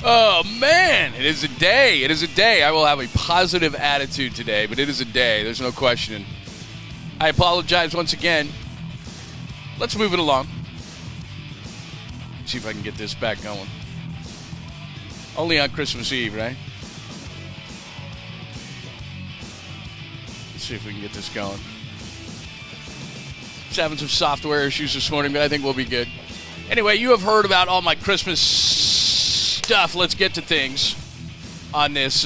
Oh, man, it is a day. It is a day. I will have a positive attitude today, but it is a day. There's no question. I apologize once again. Let's move it along. See if I can get this back going. Only on Christmas Eve, right? Let's see if we can get this going. Just having some software issues this morning, but I think we'll be good. Anyway, you have heard about all my Christmas stuff. Let's get to things on this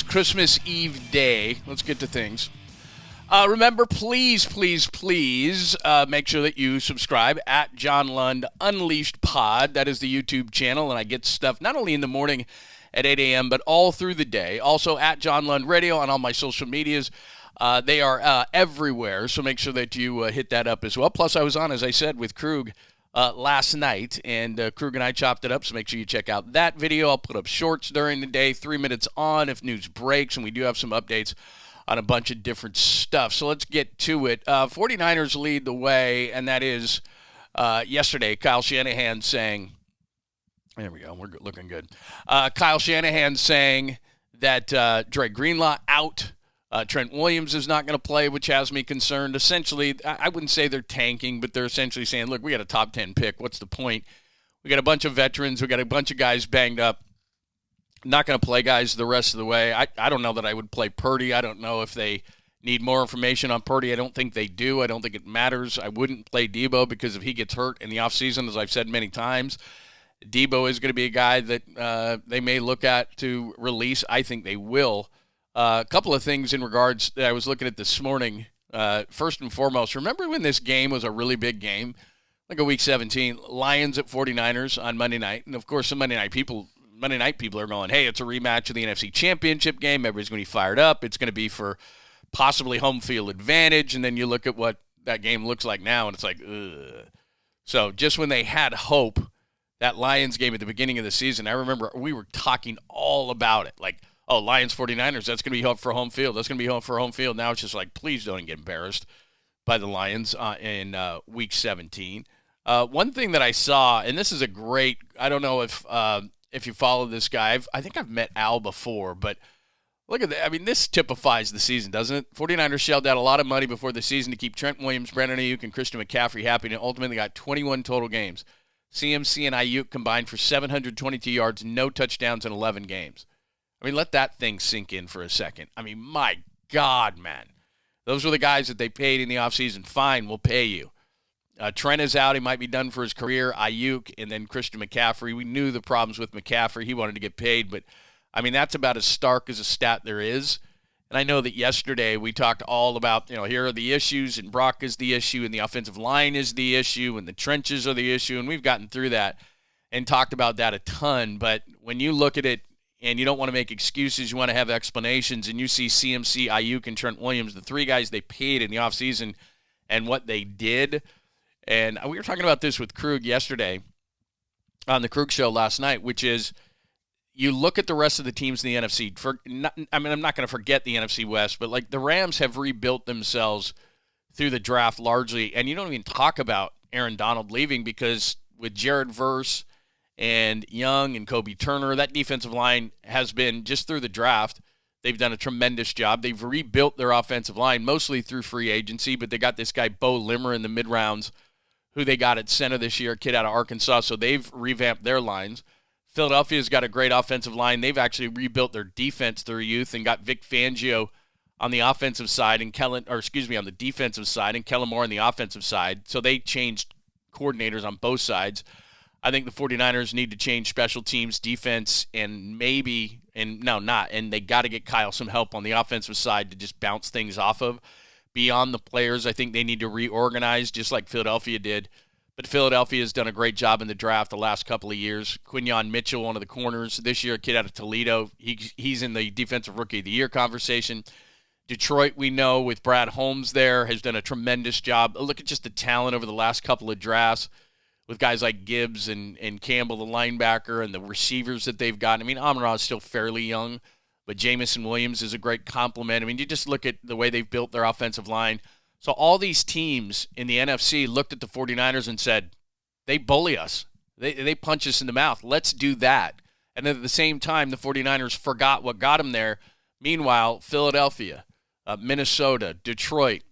Christmas Eve day. Let's get to things. Remember, please make sure that you subscribe at John Lund Unleashed Pod. That is the YouTube channel, and I get stuff not only in the morning at 8 a.m., but all through the day. Also at John Lund Radio on all my social medias. They are everywhere, so make sure that you hit that up as well. Plus, I was on, as I said, with Krug last night, and Krug and I chopped it up, so make sure you check out that video. I'll put up shorts during the day, 3 minutes on if news breaks, and we do have some updates on a bunch of different stuff. So let's get to it. 49ers lead the way, and that is yesterday, Kyle Shanahan saying, there we go, we're looking good. Kyle Shanahan saying that Dre Greenlaw out. Trent Williams is not going to play, which has me concerned. Essentially, I wouldn't say they're tanking, but they're essentially saying, look, we got a top 10 pick. What's the point? We got a bunch of veterans. We got a bunch of guys banged up. Not going to play guys the rest of the way. I don't know that I would play Purdy. I don't know if they need more information on Purdy. I don't think they do. I don't think it matters. I wouldn't play Deebo because if he gets hurt in the offseason, as I've said many times, Deebo is going to be a guy that they may look at to release. I think they will. A couple of things in regards that I was looking at this morning. First and foremost, remember when this game was a really big game, like a Week 17, Lions at 49ers on Monday night, and of course the Monday night people are going, hey, it's a rematch of the NFC Championship game. Everybody's going to be fired up. It's going to be for possibly home field advantage, and then you look at what that game looks like now, and it's like, ugh. So just when they had hope, that Lions game at the beginning of the season, I remember we were talking all about it, like, oh, Lions 49ers, that's going to be for home field. That's going to be for home field. Now it's just like, please don't get embarrassed by the Lions in Week 17. One thing that I saw, and this is a great, I don't know if you follow this guy. I think I've met Al before, but look at that. I mean, this typifies the season, doesn't it? 49ers shelled out a lot of money before the season to keep Trent Williams, Brandon Ayuk, and Christian McCaffrey happy, and ultimately got 21 total games. CMC and Ayuk combined for 722 yards, no touchdowns in 11 games. I mean, let that thing sink in for a second. I mean, my God, man. Those were the guys that they paid in the offseason. Fine, we'll pay you. Trent is out. He might be done for his career. Ayuk and then Christian McCaffrey. We knew the problems with McCaffrey. He wanted to get paid. But, I mean, that's about as stark as a stat there is. And I know that yesterday we talked all about, here are the issues, and Brock is the issue, and the offensive line is the issue, and the trenches are the issue. And we've gotten through that and talked about that a ton. But when you look at it, and you don't want to make excuses, you want to have explanations, and you see CMC, Ayuk, and Trent Williams, the three guys they paid in the offseason, and what they did. And we were talking about this with Krug yesterday on the Krug Show last night, which is you look at the rest of the teams in the NFC. I'm not going to forget the NFC West, but like the Rams have rebuilt themselves through the draft largely, and you don't even talk about Aaron Donald leaving because with Jared Verse and Young and Kobe Turner, that defensive line has been, just through the draft, they've done a tremendous job. They've rebuilt their offensive line, mostly through free agency, but they got this guy, Bo Limmer, in the mid-rounds, who they got at center this year, a kid out of Arkansas, so they've revamped their lines. Philadelphia's got a great offensive line. They've actually rebuilt their defense through youth and got Vic Fangio on the offensive side and on the defensive side, and Kellen Moore on the offensive side. So they changed coordinators on both sides. I think the 49ers need to change special teams, defense, and they got to get Kyle some help on the offensive side to just bounce things off of. Beyond the players, I think they need to reorganize just like Philadelphia did. But Philadelphia has done a great job in the draft the last couple of years. Quinyon Mitchell, one of the corners. This year, a kid out of Toledo. He's in the Defensive Rookie of the Year conversation. Detroit, we know, with Brad Holmes there, has done a tremendous job. Look at just the talent over the last couple of drafts with guys like Gibbs and Campbell, the linebacker, and the receivers that they've got. I mean, Amon-Ra is still fairly young, but Jamison Williams is a great compliment. I mean, you just look at the way they've built their offensive line. So all these teams in the NFC looked at the 49ers and said, they bully us. They punch us in the mouth. Let's do that. And then at the same time, the 49ers forgot what got them there. Meanwhile, Philadelphia, Minnesota, Detroit,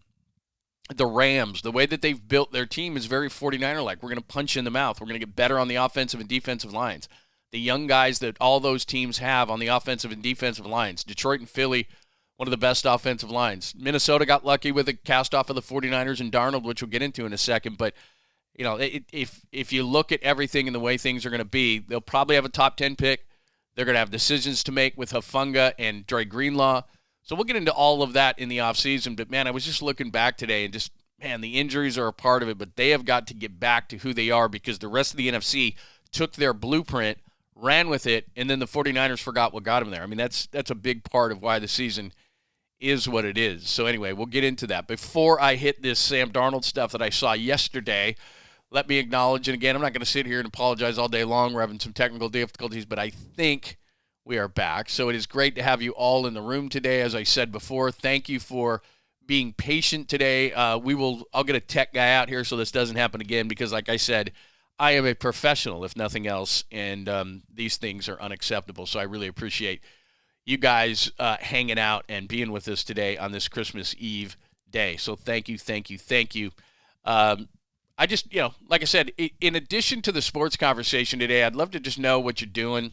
the Rams, the way that they've built their team is very 49er-like. We're going to punch you in the mouth. We're going to get better on the offensive and defensive lines. The young guys that all those teams have on the offensive and defensive lines. Detroit and Philly, one of the best offensive lines. Minnesota got lucky with a cast-off of the 49ers and Darnold, which we'll get into in a second. But, you know, if you look at everything and the way things are going to be, they'll probably have a top 10 pick. They're going to have decisions to make with Hufanga and Dre Greenlaw. So we'll get into all of that in the offseason. But, man, I was just looking back today and just, man, the injuries are a part of it. But they have got to get back to who they are because the rest of the NFC took their blueprint, ran with it, and then the 49ers forgot what got them there. I mean, that's a big part of why the season is what it is. So, anyway, we'll get into that. Before I hit this Sam Darnold stuff that I saw yesterday, let me acknowledge, and again, I'm not going to sit here and apologize all day long. We're having some technical difficulties, but I think we are back. So it is great to have you all in the room today. As I said before, thank you for being patient today. I'll get a tech guy out here so this doesn't happen again because, like I said, I am a professional, if nothing else, and these things are unacceptable. So I really appreciate you guys hanging out and being with us today on this Christmas Eve day. So thank you, thank you, thank you. I just, like I said, in addition to the sports conversation today, I'd love to just know what you're doing.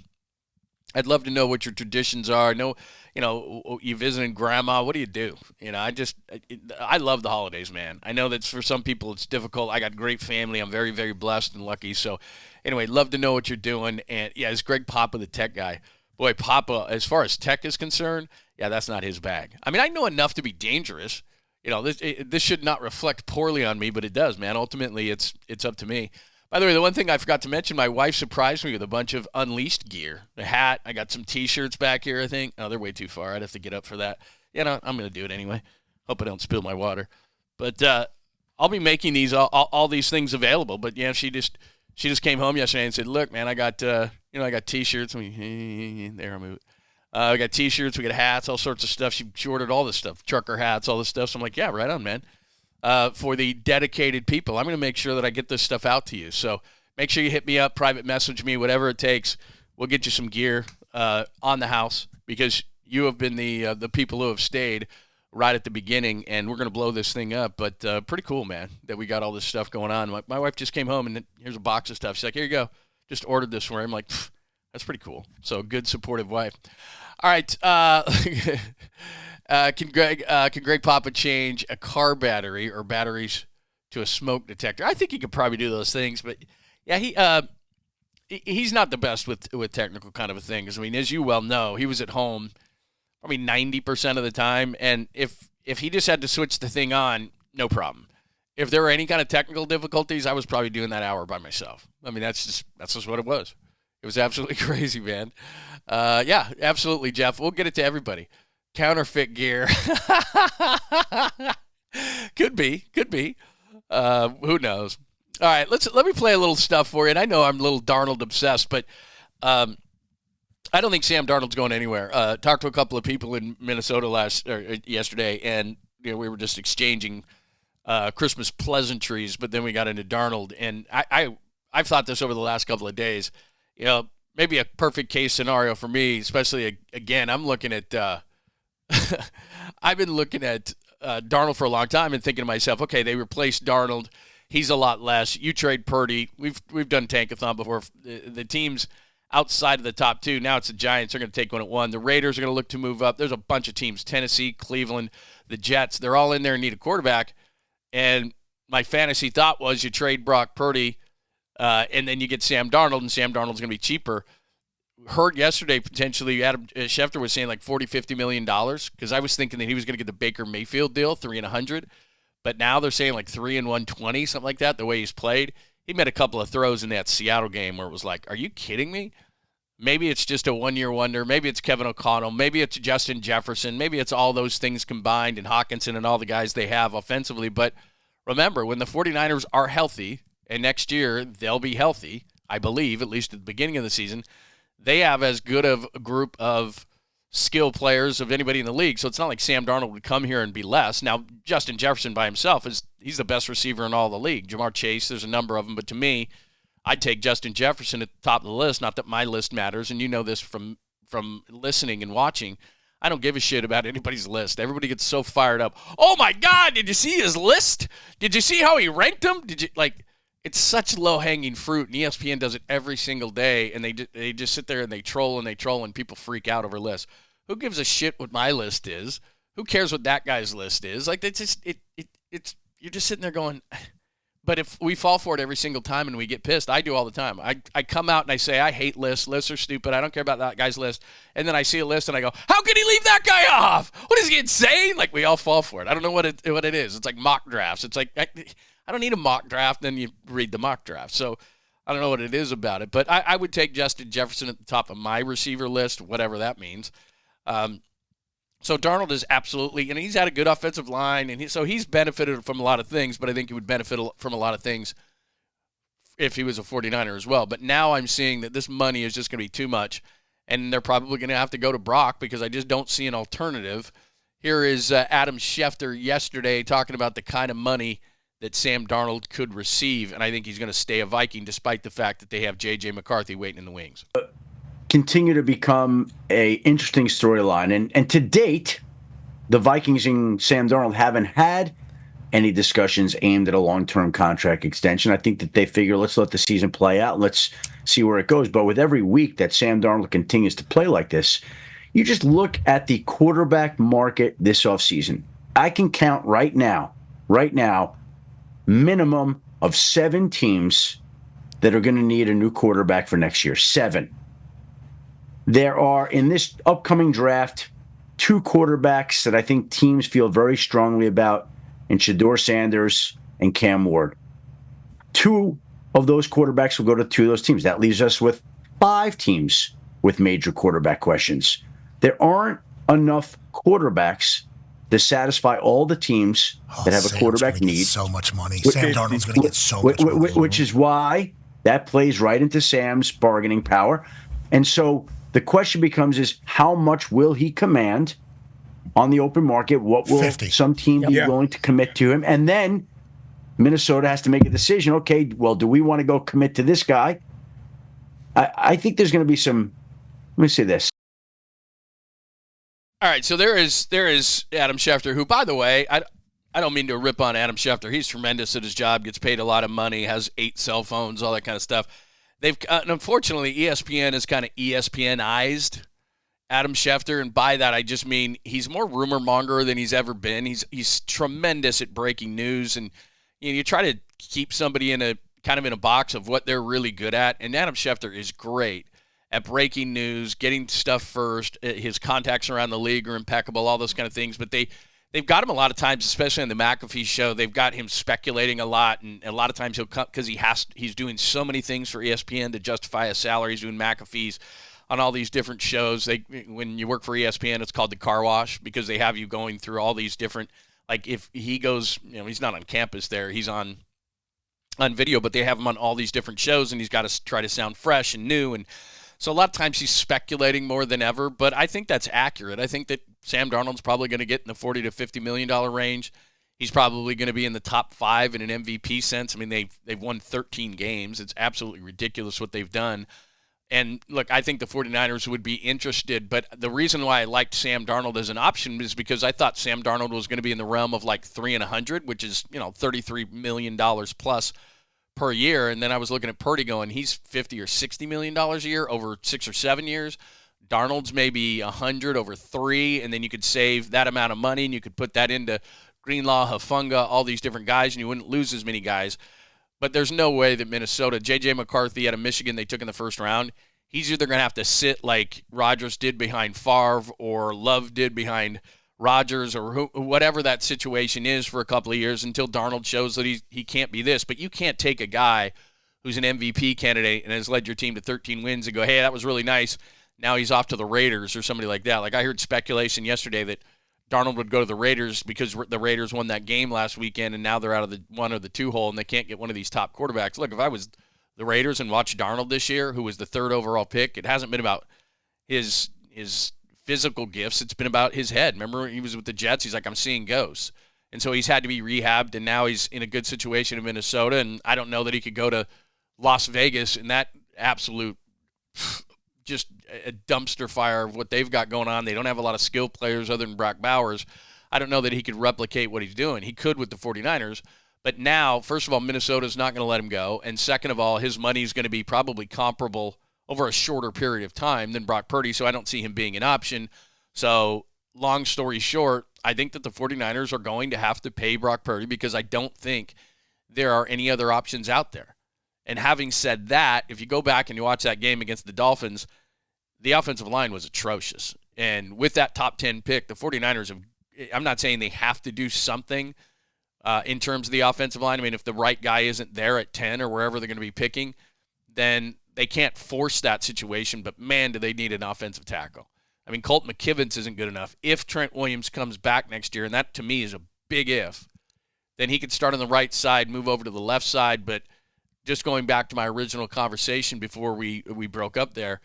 I'd love to know what your traditions are. You visiting grandma. What do you do? I love the holidays, man. I know that for some people it's difficult. I got a great family. I'm very, very blessed and lucky. So anyway, love to know what you're doing. And yeah, it's Greg Papa, the tech guy. Boy, Papa, as far as tech is concerned, yeah, that's not his bag. I mean, I know enough to be dangerous. This should not reflect poorly on me, but it does, man. Ultimately, it's up to me. By the way, the one thing I forgot to mention, my wife surprised me with a bunch of Unleashed gear. The hat, I got some T-shirts back here, I think. Oh, they're way too far. I'd have to get up for that. I'm going to do it anyway. Hope I don't spill my water. But I'll be making these all these things available. But, yeah, she just came home yesterday and said, look, man, I got T-shirts. There, I move it. We got T-shirts, we got hats, all sorts of stuff. She ordered all this stuff, trucker hats, all this stuff. So I'm like, yeah, right on, man. For the dedicated people, I'm going to make sure that I get this stuff out to you. So make sure you hit me up, private message me, whatever it takes. We'll get you some gear on the house because you have been the people who have stayed right at the beginning, and we're going to blow this thing up. But pretty cool, man, that we got all this stuff going on. My wife just came home, and here's a box of stuff. She's like, here you go. Just ordered this for him. I'm like, that's pretty cool. So good, supportive wife. All right. Can Greg Papa change a car battery or batteries to a smoke detector? I think he could probably do those things, but yeah, he's not the best with technical kind of a thing. Because I mean, as you well know, he was at home probably 90% of the time, and if he just had to switch the thing on, no problem. If there were any kind of technical difficulties, I was probably doing that hour by myself. I mean, that's just what it was. It was absolutely crazy, man. Yeah, absolutely, Jeff. We'll get it to everybody. Counterfeit gear. Could be. Who knows? All right, let me play a little stuff for you. And I know I'm a little Darnold obsessed, but I don't think Sam Darnold's going anywhere. Talked to a couple of people in Minnesota yesterday, and we were just exchanging Christmas pleasantries, but then we got into Darnold, and I've thought this over the last couple of days. Maybe a perfect case scenario for me, especially, again, I'm looking at I've been looking at Darnold for a long time and thinking to myself, okay, they replaced Darnold. He's a lot less. You trade Purdy. We've done Tankathon before. The teams outside of the top two, now it's the Giants. They're going to take one at one. The Raiders are going to look to move up. There's a bunch of teams, Tennessee, Cleveland, the Jets. They're all in there and need a quarterback. And my fantasy thought was you trade Brock Purdy, and then you get Sam Darnold, and Sam Darnold's going to be cheaper. Heard yesterday potentially Adam Schefter was saying like $40-50 million because I was thinking that he was going to get the Baker Mayfield deal, 3 and 100, but now they're saying like 3 and 120, something like that. The way he's played, he made a couple of throws in that Seattle game where it was like, are you kidding me? Maybe it's just a one-year wonder. Maybe it's Kevin O'Connell. Maybe it's Justin Jefferson. Maybe it's all those things combined and Hawkinson and all the guys they have offensively. But remember, when the 49ers are healthy, and next year they'll be healthy, I believe, at least at the beginning of the season, they have as good of a group of skill players of anybody in the league. So it's not like Sam Darnold would come here and be less. Now, Justin Jefferson by himself, he's the best receiver in all the league. Jamar Chase, there's a number of them. But to me, I'd take Justin Jefferson at the top of the list. Not that my list matters, and you know this from listening and watching. I don't give a shit about anybody's list. Everybody gets so fired up. Oh my God, did you see his list? Did you see how he ranked them? It's such low-hanging fruit, and ESPN does it every single day, and they just sit there and they troll, and people freak out over lists. Who gives a shit what my list is? Who cares what that guy's list is? Like, it's you're just sitting there going, but if we fall for it every single time and we get pissed, I do all the time. I come out and I say, I hate lists. Lists are stupid. I don't care about that guy's list. And then I see a list and I go, how could he leave that guy off? What is he, insane? Like, we all fall for it. I don't know what it is. It's like mock drafts. It's like, I don't need a mock draft. Then you read the mock draft. So I don't know what it is about it. But I would take Justin Jefferson at the top of my receiver list, whatever that means. So Darnold is absolutely, and he's had a good offensive line, and so he's benefited from a lot of things, but I think he would benefit from a lot of things if he was a 49er as well. But now I'm seeing that this money is just going to be too much, and they're probably going to have to go to Brock because I just don't see an alternative. Here is Adam Schefter yesterday talking about the kind of money that Sam Darnold could receive, and I think he's going to stay a Viking despite the fact that they have J.J. McCarthy waiting in the wings. Continue to become a interesting storyline. And to date, the Vikings and Sam Darnold haven't had any discussions aimed at a long-term contract extension. I think that they figure, let's let the season play out. Let's see where it goes. But with every week that Sam Darnold continues to play like this, you just look at the quarterback market this offseason. I can count right now, minimum of 7 teams that are going to need a new quarterback for next year. 7. There are, in this upcoming draft, 2 quarterbacks that I think teams feel very strongly about in Shedeur Sanders and Cam Ward. 2 of those quarterbacks will go to 2 of those teams. That leaves us with 5 teams with major quarterback questions. There aren't enough quarterbacks to satisfy all the teams that have a quarterback need. So much money. Sam Darnold's going to get so much money. Which is why that plays right into Sam's bargaining power. And so the question becomes is how much will he command on the open market? What will 50. Some team be willing to commit to him? And then Minnesota has to make a decision. Okay, well, do we want to go commit to this guy? I think there's going to be some, let me say this. All right, so there is Adam Schefter, who, by the way, I don't mean to rip on Adam Schefter. He's tremendous at his job, gets paid a lot of money, has 8 cell phones, all that kind of stuff. They've unfortunately, ESPN has kind of ESPNized Adam Schefter, and by that I just mean he's more rumor monger than he's ever been. He's tremendous at breaking news, and you try to keep somebody in a box of what they're really good at, and Adam Schefter is great at breaking news, getting stuff first. His contacts around the league are impeccable, all those kind of things. But they've got him a lot of times, especially on the McAfee show. They've got him speculating a lot, and a lot of times he'll come because he's doing so many things for ESPN to justify his salary. He's doing McAfee's on all these different shows. When you work for ESPN, it's called the car wash because they have you going through all these different. Like if he goes, he's not on campus there. He's on video, but they have him on all these different shows, and he's got to try to sound fresh and new. And so a lot of times he's speculating more than ever, but I think that's accurate. I think that Sam Darnold's probably going to get in the $40 to $50 million range. He's probably going to be in the top 5 in an MVP sense. I mean, they've won 13 games. It's absolutely ridiculous what they've done. And look, I think the 49ers would be interested, but the reason why I liked Sam Darnold as an option is because I thought Sam Darnold was going to be in the realm of like 3 and 100, which is, $33 million plus per year. And then I was looking at Purdy going, he's $50 or $60 million a year over 6 or 7 years. Darnold's maybe 100 over 3, and then you could save that amount of money, and you could put that into Greenlaw, Hufanga, all these different guys, and you wouldn't lose as many guys. But there's no way that Minnesota, J.J. McCarthy out of Michigan, they took in the first round, he's either going to have to sit like Rodgers did behind Favre or Love did behind Rodgers or whatever that situation is for a couple of years until Darnold shows that he can't be this. But you can't take a guy who's an MVP candidate and has led your team to 13 wins and go, hey, that was really nice. Now he's off to the Raiders or somebody like that. Like I heard speculation yesterday that Darnold would go to the Raiders because the Raiders won that game last weekend and now they're out of the 1 or the 2 hole and they can't get one of these top quarterbacks. Look, if I was the Raiders and watched Darnold this year, who was the 3rd overall pick, it hasn't been about his physical gifts. It's been about his head. Remember when he was with the Jets? He's like, I'm seeing ghosts. And so he's had to be rehabbed, and now he's in a good situation in Minnesota, and I don't know that he could go to Las Vegas in that absolute just a dumpster fire of what they've got going on. They don't have a lot of skill players other than Brock Bowers. I don't know that he could replicate what he's doing. He could with the 49ers. But now, first of all, Minnesota's not going to let him go. And second of all, his money is going to be probably comparable over a shorter period of time than Brock Purdy, so I don't see him being an option. So long story short, I think that the 49ers are going to have to pay Brock Purdy because I don't think there are any other options out there. And having said that, if you go back and you watch that game against the Dolphins, the offensive line was atrocious. And with that top 10 pick, the 49ers have, I'm not saying they have to do something in terms of the offensive line. I mean, if the right guy isn't there at 10 or wherever they're going to be picking, then they can't force that situation. But, man, do they need an offensive tackle. I mean, Colt McKivitz isn't good enough. If Trent Williams comes back next year, and that to me is a big if, then he could start on the right side, move over to the left side. But just going back to my original conversation before we broke up there,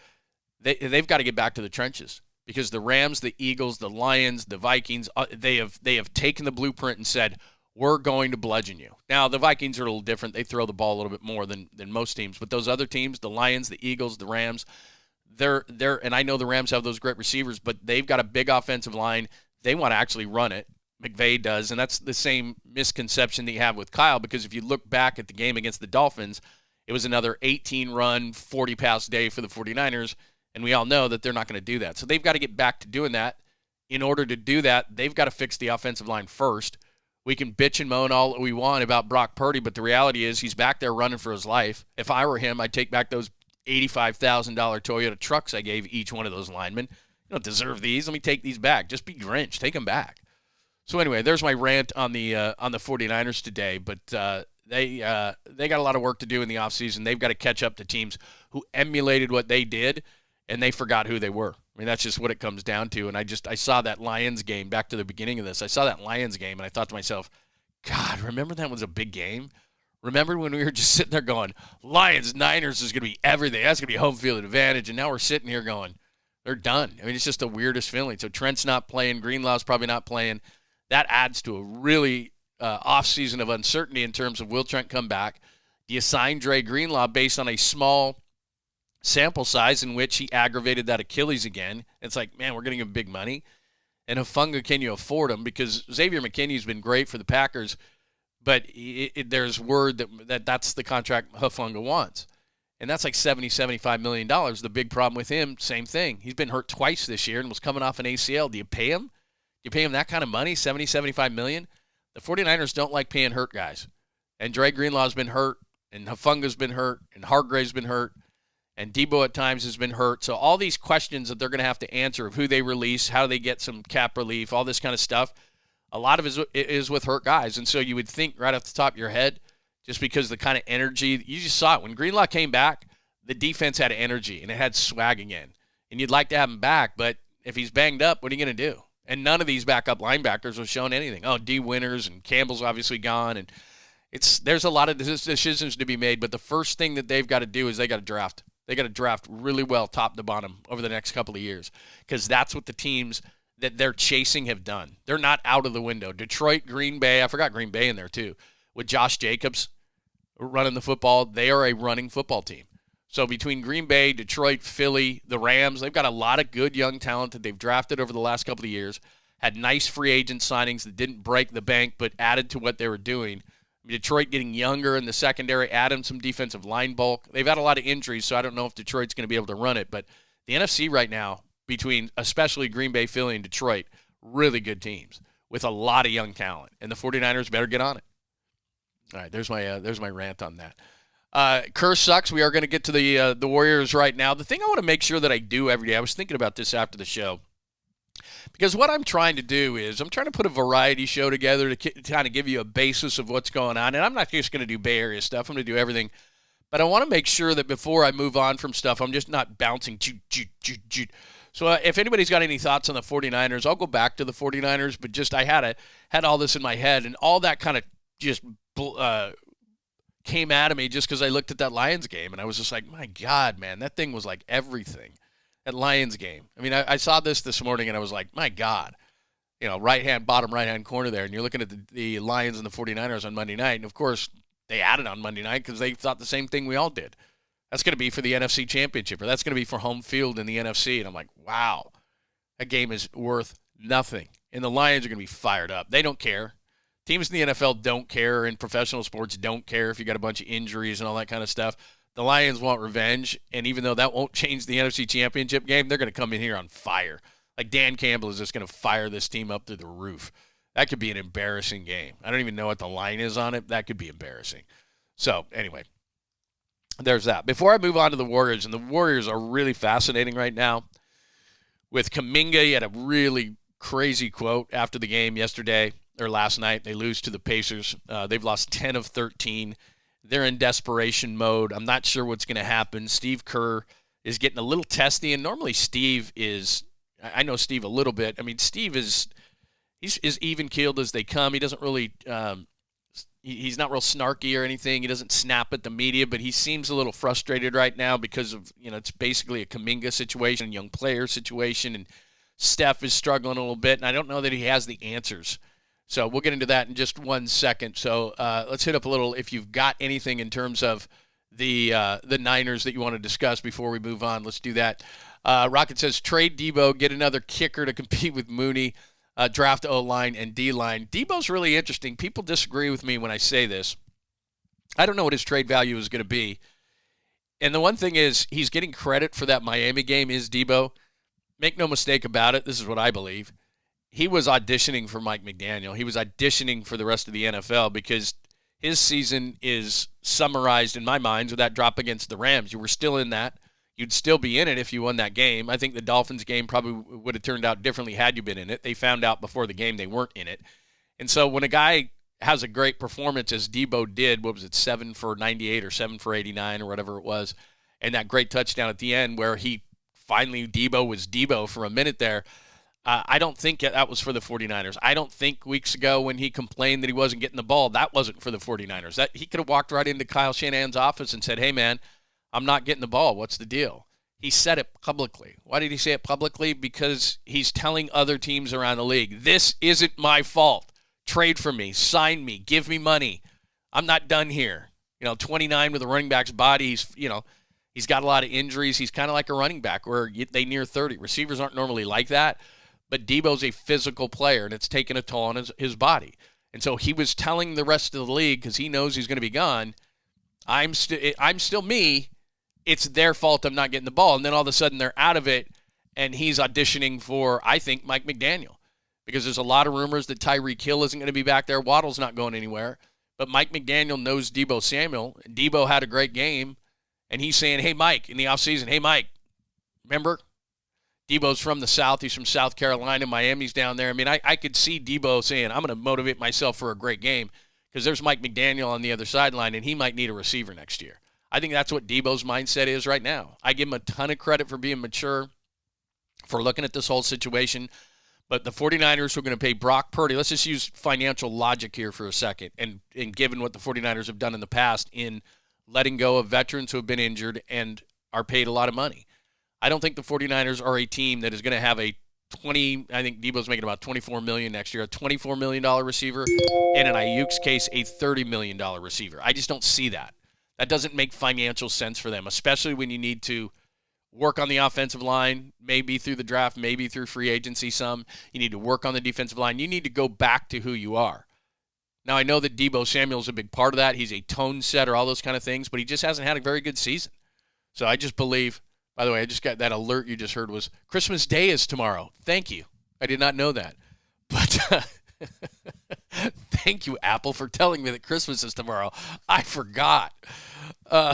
they've got to get back to the trenches because the Rams, the Eagles, the Lions, the Vikings, they have taken the blueprint and said, we're going to bludgeon you. Now, the Vikings are a little different. They throw the ball a little bit more than most teams. But those other teams, the Lions, the Eagles, the Rams, they're and I know the Rams have those great receivers, but they've got a big offensive line. They want to actually run it. McVay does, and that's the same misconception that you have with Kyle because if you look back at the game against the Dolphins, it was another 18-run, 40-pass day for the 49ers, and we all know that they're not going to do that. So they've got to get back to doing that. In order to do that, they've got to fix the offensive line first. We can bitch and moan all we want about Brock Purdy, but the reality is he's back there running for his life. If I were him, I'd take back those $85,000 Toyota trucks I gave each one of those linemen. You don't deserve these. Let me take these back. Just be Grinch. Take them back. So anyway, there's my rant on the 49ers today, but they got a lot of work to do in the offseason. They've got to catch up to teams who emulated what they did, and they forgot who they were. I mean, that's just what it comes down to. And I saw that Lions game, back to the beginning of this. I saw that Lions game, and I thought to myself, God, remember that was a big game? Remember when we were just sitting there going, Lions-Niners is going to be everything. That's going to be home field advantage. And now we're sitting here going, they're done. I mean, it's just the weirdest feeling. So Trent's not playing. Greenlaw's probably not playing. That adds to a really off-season of uncertainty in terms of will Trent come back. Do you sign Dre Greenlaw based on a small sample size in which he aggravated that Achilles again? It's like, man, we're going to give him big money. And Hufanga, can you afford him? Because Xavier McKinney's been great for the Packers, but there's word that's the contract Hufanga wants. And that's like $75 million. The big problem with him, same thing. He's been hurt twice this year and was coming off an ACL. Do you pay him? You pay him that kind of money, $75 million? The 49ers don't like paying hurt guys. And Dre Greenlaw's been hurt, and Hufanga's been hurt, and Hargrave's been hurt, and Deebo at times has been hurt. So all these questions that they're going to have to answer of who they release, how they get some cap relief, all this kind of stuff, a lot of it is with hurt guys. And so you would think right off the top of your head, just because the kind of energy, you just saw it. When Greenlaw came back, the defense had energy, and it had swag again. And you'd like to have him back, but if he's banged up, what are you going to do? And none of these backup linebackers have shown anything. Oh, D. Winters and Campbell's obviously gone. And there's a lot of decisions to be made, but the first thing that they've got to do is they got to draft. They got to draft really well top to bottom over the next couple of years because that's what the teams that they're chasing have done. They're not out of the window. Detroit, Green Bay, I forgot Green Bay in there too. With Josh Jacobs running the football, they are a running football team. So between Green Bay, Detroit, Philly, the Rams, they've got a lot of good young talent that they've drafted over the last couple of years, had nice free agent signings that didn't break the bank but added to what they were doing. Detroit getting younger in the secondary, adding some defensive line bulk. They've had a lot of injuries, so I don't know if Detroit's going to be able to run it. But the NFC right now, between especially Green Bay, Philly, and Detroit, really good teams with a lot of young talent. And the 49ers better get on it. All right, there's my rant on that. Kerr sucks. We are going to get to the Warriors right now. The thing I want to make sure that I do every day, I was thinking about this after the show, because what I'm trying to do is I'm trying to put a variety show together to kind of give you a basis of what's going on. And I'm not just going to do Bay Area stuff. I'm going to do everything. But I want to make sure that before I move on from stuff, I'm just not bouncing. So if anybody's got any thoughts on the 49ers, I'll go back to the 49ers. But just I had all this in my head, and all that kind of just came out of me just because I looked at that Lions game. And I was just like, my God, man, that thing was like everything. That Lions game. I mean, I saw this morning, and I was like, my God. You know, bottom right-hand corner there, and you're looking at the Lions and the 49ers on Monday night. And, of course, they added on Monday night because they thought the same thing we all did. That's going to be for the NFC Championship, or that's going to be for home field in the NFC. And I'm like, wow, that game is worth nothing. And the Lions are going to be fired up. They don't care. Teams in the NFL don't care, and professional sports don't care if you got a bunch of injuries and all that kind of stuff. The Lions want revenge, and even though that won't change the NFC Championship game, they're going to come in here on fire. Like Dan Campbell is just going to fire this team up through the roof. That could be an embarrassing game. I don't even know what the line is on it. That could be embarrassing. So, anyway, there's that. Before I move on to the Warriors, and the Warriors are really fascinating right now. With Kuminga, he had a really crazy quote after the game yesterday or last night. They lose to the Pacers. They've lost 10 of 13. They're in desperation mode. I'm not sure what's going to happen. Steve Kerr is getting a little testy, and normally Steve is – I know Steve a little bit. I mean, Steve is – he's as even-keeled as they come. He doesn't really he's not real snarky or anything. He doesn't snap at the media, but he seems a little frustrated right now because of, it's basically a Kuminga situation, a young player situation, and Steph is struggling a little bit, and I don't know that he has the answers. So we'll get into that in just 1 second. So let's hit up a little, if you've got anything in terms of the Niners that you want to discuss before we move on, let's do that. Rocket says, trade Deebo, get another kicker to compete with Mooney. Draft O-line and D-line. Deebo's really interesting. People disagree with me when I say this. I don't know what his trade value is going to be. And the one thing is, he's getting credit for that Miami game is Deebo. Make no mistake about it. This is what I believe. He was auditioning for Mike McDaniel. He was auditioning for the rest of the NFL because his season is summarized in my mind with that drop against the Rams. You were still in that. You'd still be in it if you won that game. I think the Dolphins game probably would have turned out differently had you been in it. They found out before the game they weren't in it. And so when a guy has a great performance, as Deebo did, 7 for 98 or 7 for 89 or whatever it was, and that great touchdown at the end where Deebo was Deebo for a minute there, I don't think that was for the 49ers. I don't think weeks ago when he complained that he wasn't getting the ball, that wasn't for the 49ers. That he could have walked right into Kyle Shanahan's office and said, hey, man, I'm not getting the ball. What's the deal? He said it publicly. Why did he say it publicly? Because he's telling other teams around the league, this isn't my fault. Trade for me. Sign me. Give me money. I'm not done here. 29 with a running back's body. He's got a lot of injuries. He's kind of like a running back where they near 30. Receivers aren't normally like that, but Deebo's a physical player, and it's taken a toll on his body. And so he was telling the rest of the league, because he knows he's going to be gone, I'm still me. It's their fault I'm not getting the ball. And then all of a sudden they're out of it, and he's auditioning for, I think, Mike McDaniel. Because there's a lot of rumors that Tyreek Hill isn't going to be back there. Waddle's not going anywhere. But Mike McDaniel knows Deebo Samuel. Deebo had a great game, and he's saying, hey, Mike, in the offseason, hey, Mike, remember? Deebo's from the South. He's from South Carolina. Miami's down there. I mean, I could see Deebo saying, I'm going to motivate myself for a great game because there's Mike McDaniel on the other sideline, and he might need a receiver next year. I think that's what Deebo's mindset is right now. I give him a ton of credit for being mature, for looking at this whole situation. But the 49ers are going to pay Brock Purdy. Let's just use financial logic here for a second. And given what the 49ers have done in the past in letting go of veterans who have been injured and are paid a lot of money. I don't think the 49ers are a team that is going to have I think Deebo's making about $24 million next year, a $24 million receiver, and in Ayuk's case, a $30 million receiver. I just don't see that. That doesn't make financial sense for them, especially when you need to work on the offensive line, maybe through the draft, maybe through free agency some. You need to work on the defensive line. You need to go back to who you are. Now, I know that Deebo Samuel's a big part of that. He's a tone setter, all those kind of things, but he just hasn't had a very good season. So I just believe, by the way, I just got that alert you just heard was Christmas Day is tomorrow. Thank you. I did not know that. But thank you, Apple, for telling me that Christmas is tomorrow. I forgot. Yeah,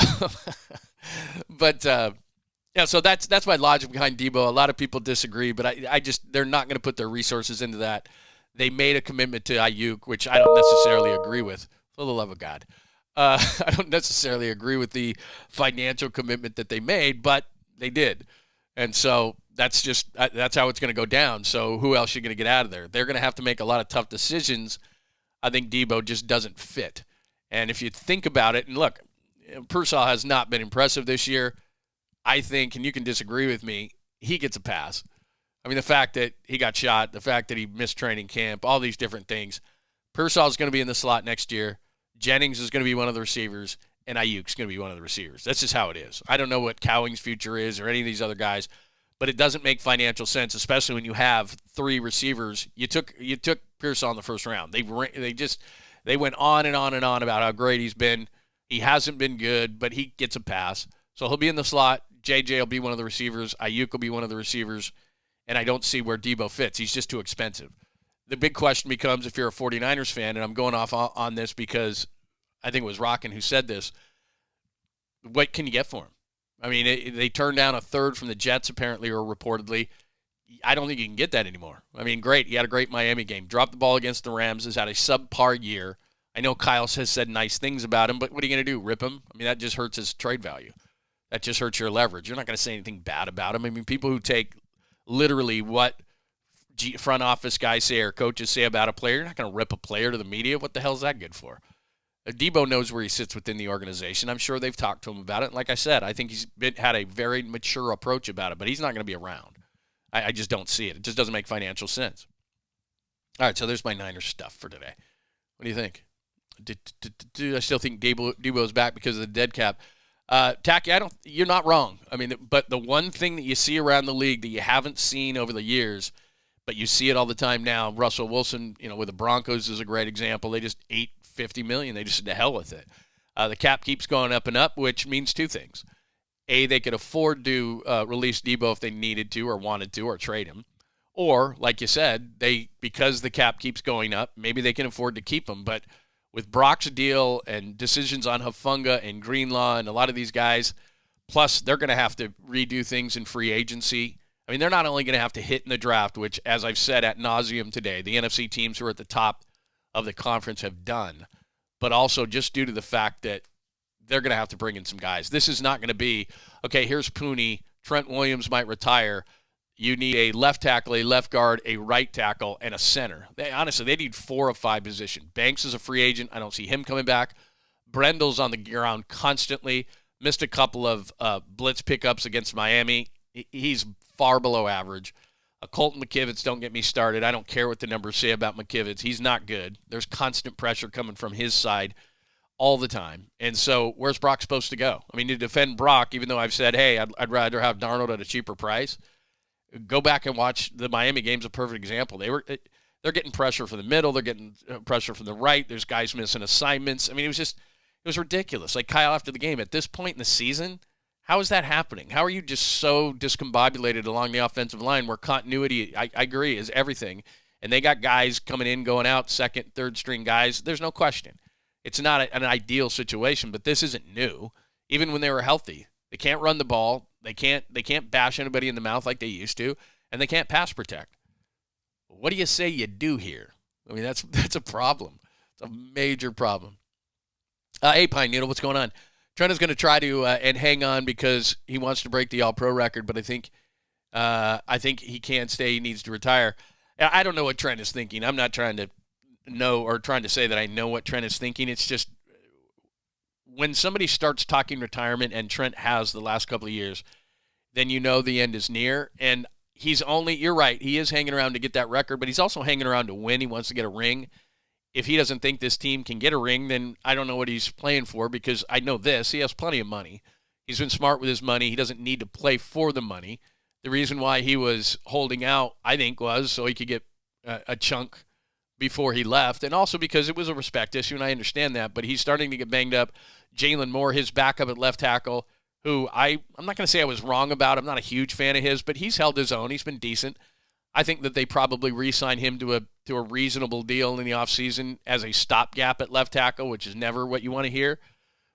so that's my logic behind Deebo. A lot of people disagree, but I just they're not going to put their resources into that. They made a commitment to Ayuk, which I don't necessarily agree with. For the love of God. I don't necessarily agree with the financial commitment that they made, but they did. And so that's how it's going to go down. So who else are you going to get out of there? They're going to have to make a lot of tough decisions. I think Deebo just doesn't fit. And if you think about it, and look, Pearsall has not been impressive this year. I think, and you can disagree with me, he gets a pass. I mean, the fact that he got shot, the fact that he missed training camp, all these different things. Pearsall is going to be in the slot next year. Jennings is going to be one of the receivers, and Ayuk's going to be one of the receivers. That's just how it is. I don't know what Cowing's future is or any of these other guys, but it doesn't make financial sense, especially when you have 3 receivers. You took Pierce on the first round. They went on and on and on about how great he's been. He hasn't been good, but he gets a pass. So he'll be in the slot. JJ will be one of the receivers. Ayuk will be one of the receivers. And I don't see where Deebo fits. He's just too expensive. The big question becomes, if you're a 49ers fan, and I'm going off on this because I think it was Rockin' who said this, what can you get for him? I mean, they turned down a third from the Jets, apparently, or reportedly. I don't think you can get that anymore. I mean, great. He had a great Miami game. Dropped the ball against the Rams. Has had a subpar year. I know Kyle has said nice things about him, but what are you going to do, rip him? I mean, that just hurts his trade value. That just hurts your leverage. You're not going to say anything bad about him. I mean, people who take literally what front office guys say or coaches say about a player, you're not going to rip a player to the media. What the hell is that good for? Deebo knows where he sits within the organization. I'm sure they've talked to him about it. And like I said, I think he's had a very mature approach about it, but he's not going to be around. I just don't see it. It just doesn't make financial sense. All right, so there's my Niners stuff for today. What do you think? I still think Deebo's back because of the dead cap. Tacky, you're not wrong. I mean, but the one thing that you see around the league that you haven't seen over the years, but you see it all the time now, Russell Wilson, with the Broncos is a great example. They just ate $50 million. They just said to hell with it. The cap keeps going up and up, which means 2 things. A, they could afford to release Deebo if they needed to or wanted to or trade him. Or, like you said, because the cap keeps going up, maybe they can afford to keep him. But with Brock's deal and decisions on Hufanga and Greenlaw and a lot of these guys, plus they're going to have to redo things in free agency. I mean, they're not only going to have to hit in the draft, which, as I've said ad nauseum today, the NFC teams who are at the top of the conference have done, but also just due to the fact that they're going to have to bring in some guys. This is not going to be, okay, here's Pooney, Trent Williams might retire. You need a left tackle, a left guard, a right tackle, and a center. Honestly, they need 4 of 5 positions. Banks is a free agent. I don't see him coming back. Brendel's on the ground constantly. Missed a couple of blitz pickups against Miami. He's far below average. Colton McKivitz, don't get me started. I don't care what the numbers say about McKivitz. He's not good. There's constant pressure coming from his side all the time. And so where's Brock supposed to go? I mean, to defend Brock, even though I've said, hey, I'd rather have Darnold at a cheaper price, go back and watch the Miami game's a perfect example. They're getting pressure from the middle. They're getting pressure from the right. There's guys missing assignments. I mean, it was ridiculous. Like Kyle after the game, at this point in the season, how is that happening? How are you just so discombobulated along the offensive line where continuity, I agree, is everything, and they got guys coming in, going out, second, third string guys? There's no question. It's not an ideal situation, but this isn't new. Even when they were healthy, they can't run the ball. They can't bash anybody in the mouth like they used to, and they can't pass protect. What do you say you do here? I mean, that's a problem. It's a major problem. Hey, Pine Needle, what's going on? Trent is going to try to and hang on because he wants to break the All-Pro record, but I think he can't stay. He needs to retire. I don't know what Trent is thinking. I'm not trying to know or trying to say that I know what Trent is thinking. It's just when somebody starts talking retirement, and Trent has the last couple of years, then you know the end is near. And you're right, he is hanging around to get that record, but he's also hanging around to win. He wants to get a ring. If he doesn't think this team can get a ring, then I don't know what he's playing for, because I know this. He has plenty of money. He's been smart with his money. He doesn't need to play for the money. The reason why he was holding out, I think, was so he could get a chunk before he left, and also because it was a respect issue, and I understand that, but he's starting to get banged up. Jalen Moore, his backup at left tackle, who I'm not going to say I was wrong about. I'm not a huge fan of his, but he's held his own. He's been decent. I think that they probably re-sign him to a reasonable deal in the offseason as a stopgap at left tackle, which is never what you want to hear.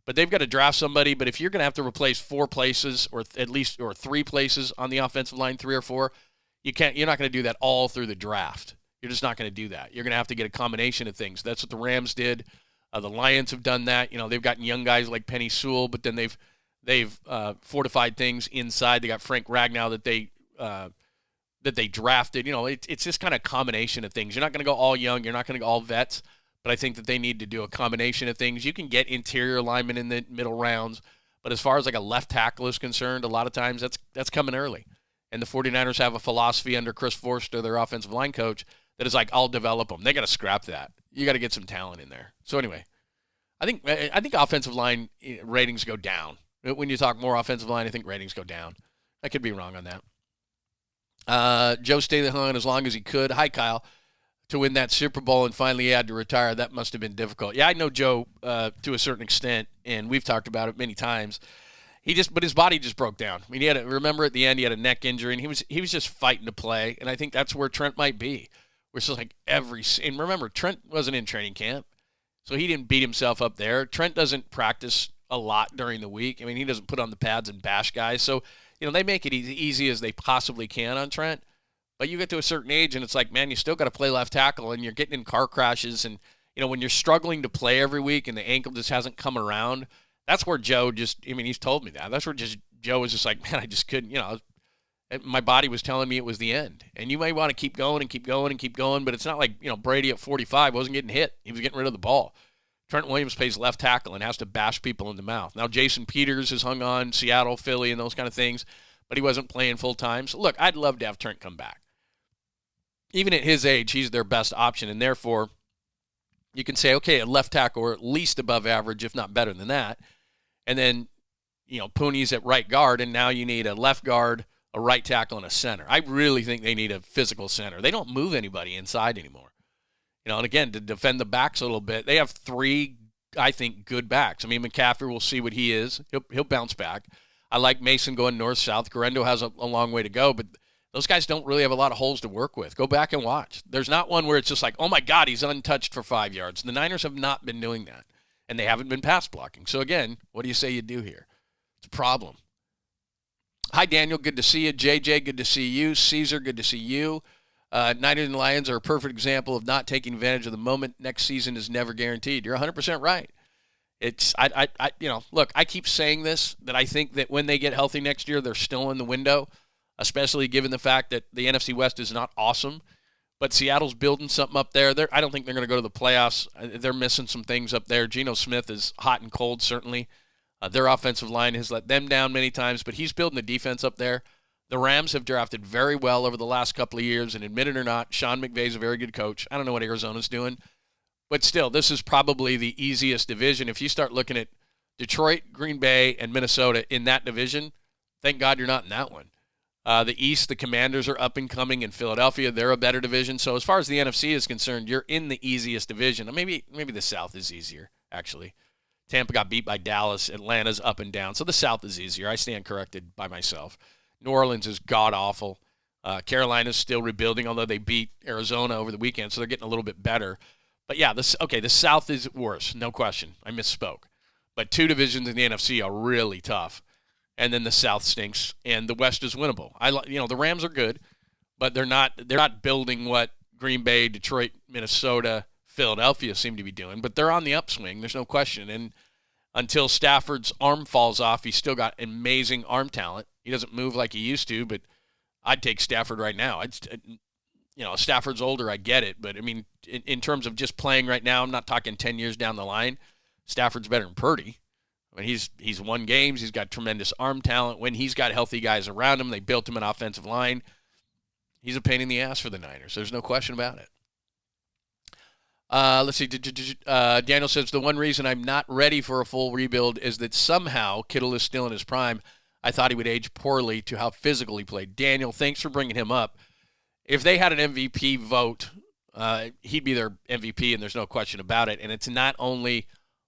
But they've got to draft somebody. But if you're going to have to replace 4 places or 3 places on the offensive line, 3 or 4, you're not going to do that all through the draft. You're just not going to do that. You're going to have to get a combination of things. That's what the Rams did. The Lions have done that. They've gotten young guys like Penny Sewell, but then they've fortified things inside. They got Frank Ragnow that they drafted. It's just kind of a combination of things. You're not going to go all young. You're not going to go all vets. But I think that they need to do a combination of things. You can get interior linemen in the middle rounds, but as far as like a left tackle is concerned, a lot of times that's coming early. And the 49ers have a philosophy under Chris Forster, their offensive line coach, that is like, I'll develop them. They got to scrap that. You got to get some talent in there. So anyway, I think offensive line ratings go down. When you talk more offensive line, I think ratings go down. I could be wrong on that. Joe stayed hung as long as he could. Hi, Kyle. To win that Super Bowl and finally he had to retire, that must have been difficult. Yeah, I know Joe to a certain extent, and we've talked about it many times. But his body just broke down. I mean, remember at the end he had a neck injury, and he was just fighting to play. And I think that's where Trent might be. We're still like and remember, Trent wasn't in training camp, so he didn't beat himself up there. Trent doesn't practice a lot during the week. I mean, he doesn't put on the pads and bash guys. So, they make it easy as they possibly can on Trent. But you get to a certain age, and it's like, man, you still got to play left tackle, and you're getting in car crashes. And, when you're struggling to play every week and the ankle just hasn't come around, that's where Joe he's told me that. That's where Joe was just like, man, I just couldn't, my body was telling me it was the end. And you may want to keep going and keep going and keep going, but it's not like, Brady at 45 wasn't getting hit. He was getting rid of the ball. Trent Williams plays left tackle and has to bash people in the mouth. Now, Jason Peters has hung on, Seattle, Philly, and those kind of things, but he wasn't playing full time. So, look, I'd love to have Trent come back. Even at his age, he's their best option, and therefore you can say, okay, a left tackle or at least above average, if not better than that. And then, Pooney's at right guard, and now you need a left guard, a right tackle, and a center. I really think they need a physical center. They don't move anybody inside anymore. And again, to defend the backs a little bit, they have three, I think, good backs. I mean, McCaffrey, we'll see what he is. He'll bounce back. I like Mason going north-south. Guerrero has a long way to go, but those guys don't really have a lot of holes to work with. Go back and watch. There's not one where it's just like, oh, my God, he's untouched for 5 yards. The Niners have not been doing that, and they haven't been pass blocking. So, again, what do you say you do here? It's a problem. Hi, Daniel. Good to see you. JJ, good to see you. Caesar, good to see you. Niners and Lions are a perfect example of not taking advantage of the moment. Next season is never guaranteed. You're 100% right. Look, I keep saying this, that I think that when they get healthy next year, they're still in the window, especially given the fact that the NFC West is not awesome. But Seattle's building something up there. I don't think they're going to go to the playoffs. They're missing some things up there. Geno Smith is hot and cold, certainly. Their offensive line has let them down many times, but he's building the defense up there. The Rams have drafted very well over the last couple of years, and admit it or not, Sean McVay's a very good coach. I don't know what Arizona's doing, but still, this is probably the easiest division. If you start looking at Detroit, Green Bay, and Minnesota in that division, thank God you're not in that one. The East, the Commanders are up and coming, and Philadelphia, they're a better division. So as far as the NFC is concerned, you're in the easiest division. Maybe the South is easier, actually. Tampa got beat by Dallas. Atlanta's up and down. So the South is easier. I stand corrected by myself. New Orleans is god-awful. Carolina's still rebuilding, although they beat Arizona over the weekend, so they're getting a little bit better. But, yeah, the South is worse, no question. I misspoke. But two divisions in the NFC are really tough. And then the South stinks, and the West is winnable. The Rams are good, but they're not building what Green Bay, Detroit, Minnesota, Philadelphia seem to be doing. But they're on the upswing, there's no question. And until Stafford's arm falls off, he's still got amazing arm talent. He doesn't move like he used to, but I'd take Stafford right now. Stafford's older, I get it. But, in terms of just playing right now, I'm not talking 10 years down the line. Stafford's better than Purdy. He's won games. He's got tremendous arm talent. When he's got healthy guys around him, they built him an offensive line. He's a pain in the ass for the Niners. There's no question about it. Let's see. Daniel says, the one reason I'm not ready for a full rebuild is that somehow Kittle is still in his prime. I thought he would age poorly to how physical he played. Daniel, thanks for bringing him up. If they had an MVP vote, he'd be their MVP, and there's no question about it. And it's not only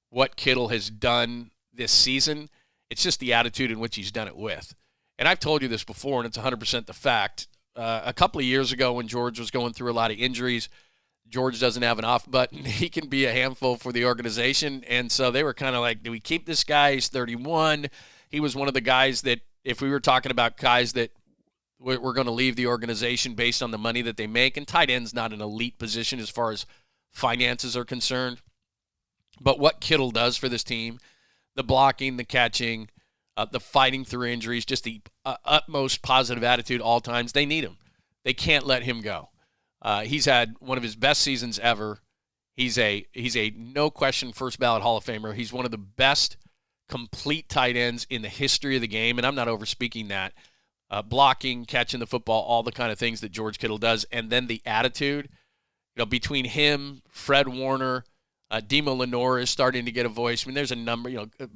what Kittle has done this season, it's just the attitude in which he's done it with. And I've told you this before, and it's 100% the fact. A couple of years ago when George was going through a lot of injuries, George doesn't have an off button. He can be a handful for the organization. And so they were kind of like, do we keep this guy? He's 31. He was one of the guys that, if we were talking about guys that we're going to leave the organization based on the money that they make, and tight end's not an elite position as far as finances are concerned. But what Kittle does for this team, the blocking, the catching, the fighting through injuries, just the utmost positive attitude all times, they need him. They can't let him go. He's had one of his best seasons ever. He's a no question first ballot Hall of Famer. He's one of the best complete tight ends in the history of the game, and I'm not overspeaking that. Blocking, catching the football, all the kind of things that George Kittle does, and then the attitude. Between him, Fred Warner, Demo Lenore is starting to get a voice. I mean, there's a number.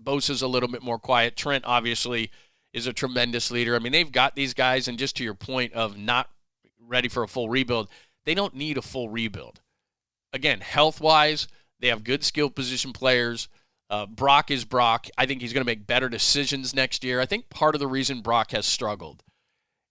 Bosa's a little bit more quiet. Trent obviously is a tremendous leader. I mean, they've got these guys, and just to your point of not ready for a full rebuild, they don't need a full rebuild. Again, health-wise, they have good skill position players. Brock is Brock. I think he's going to make better decisions next year. I think part of the reason Brock has struggled,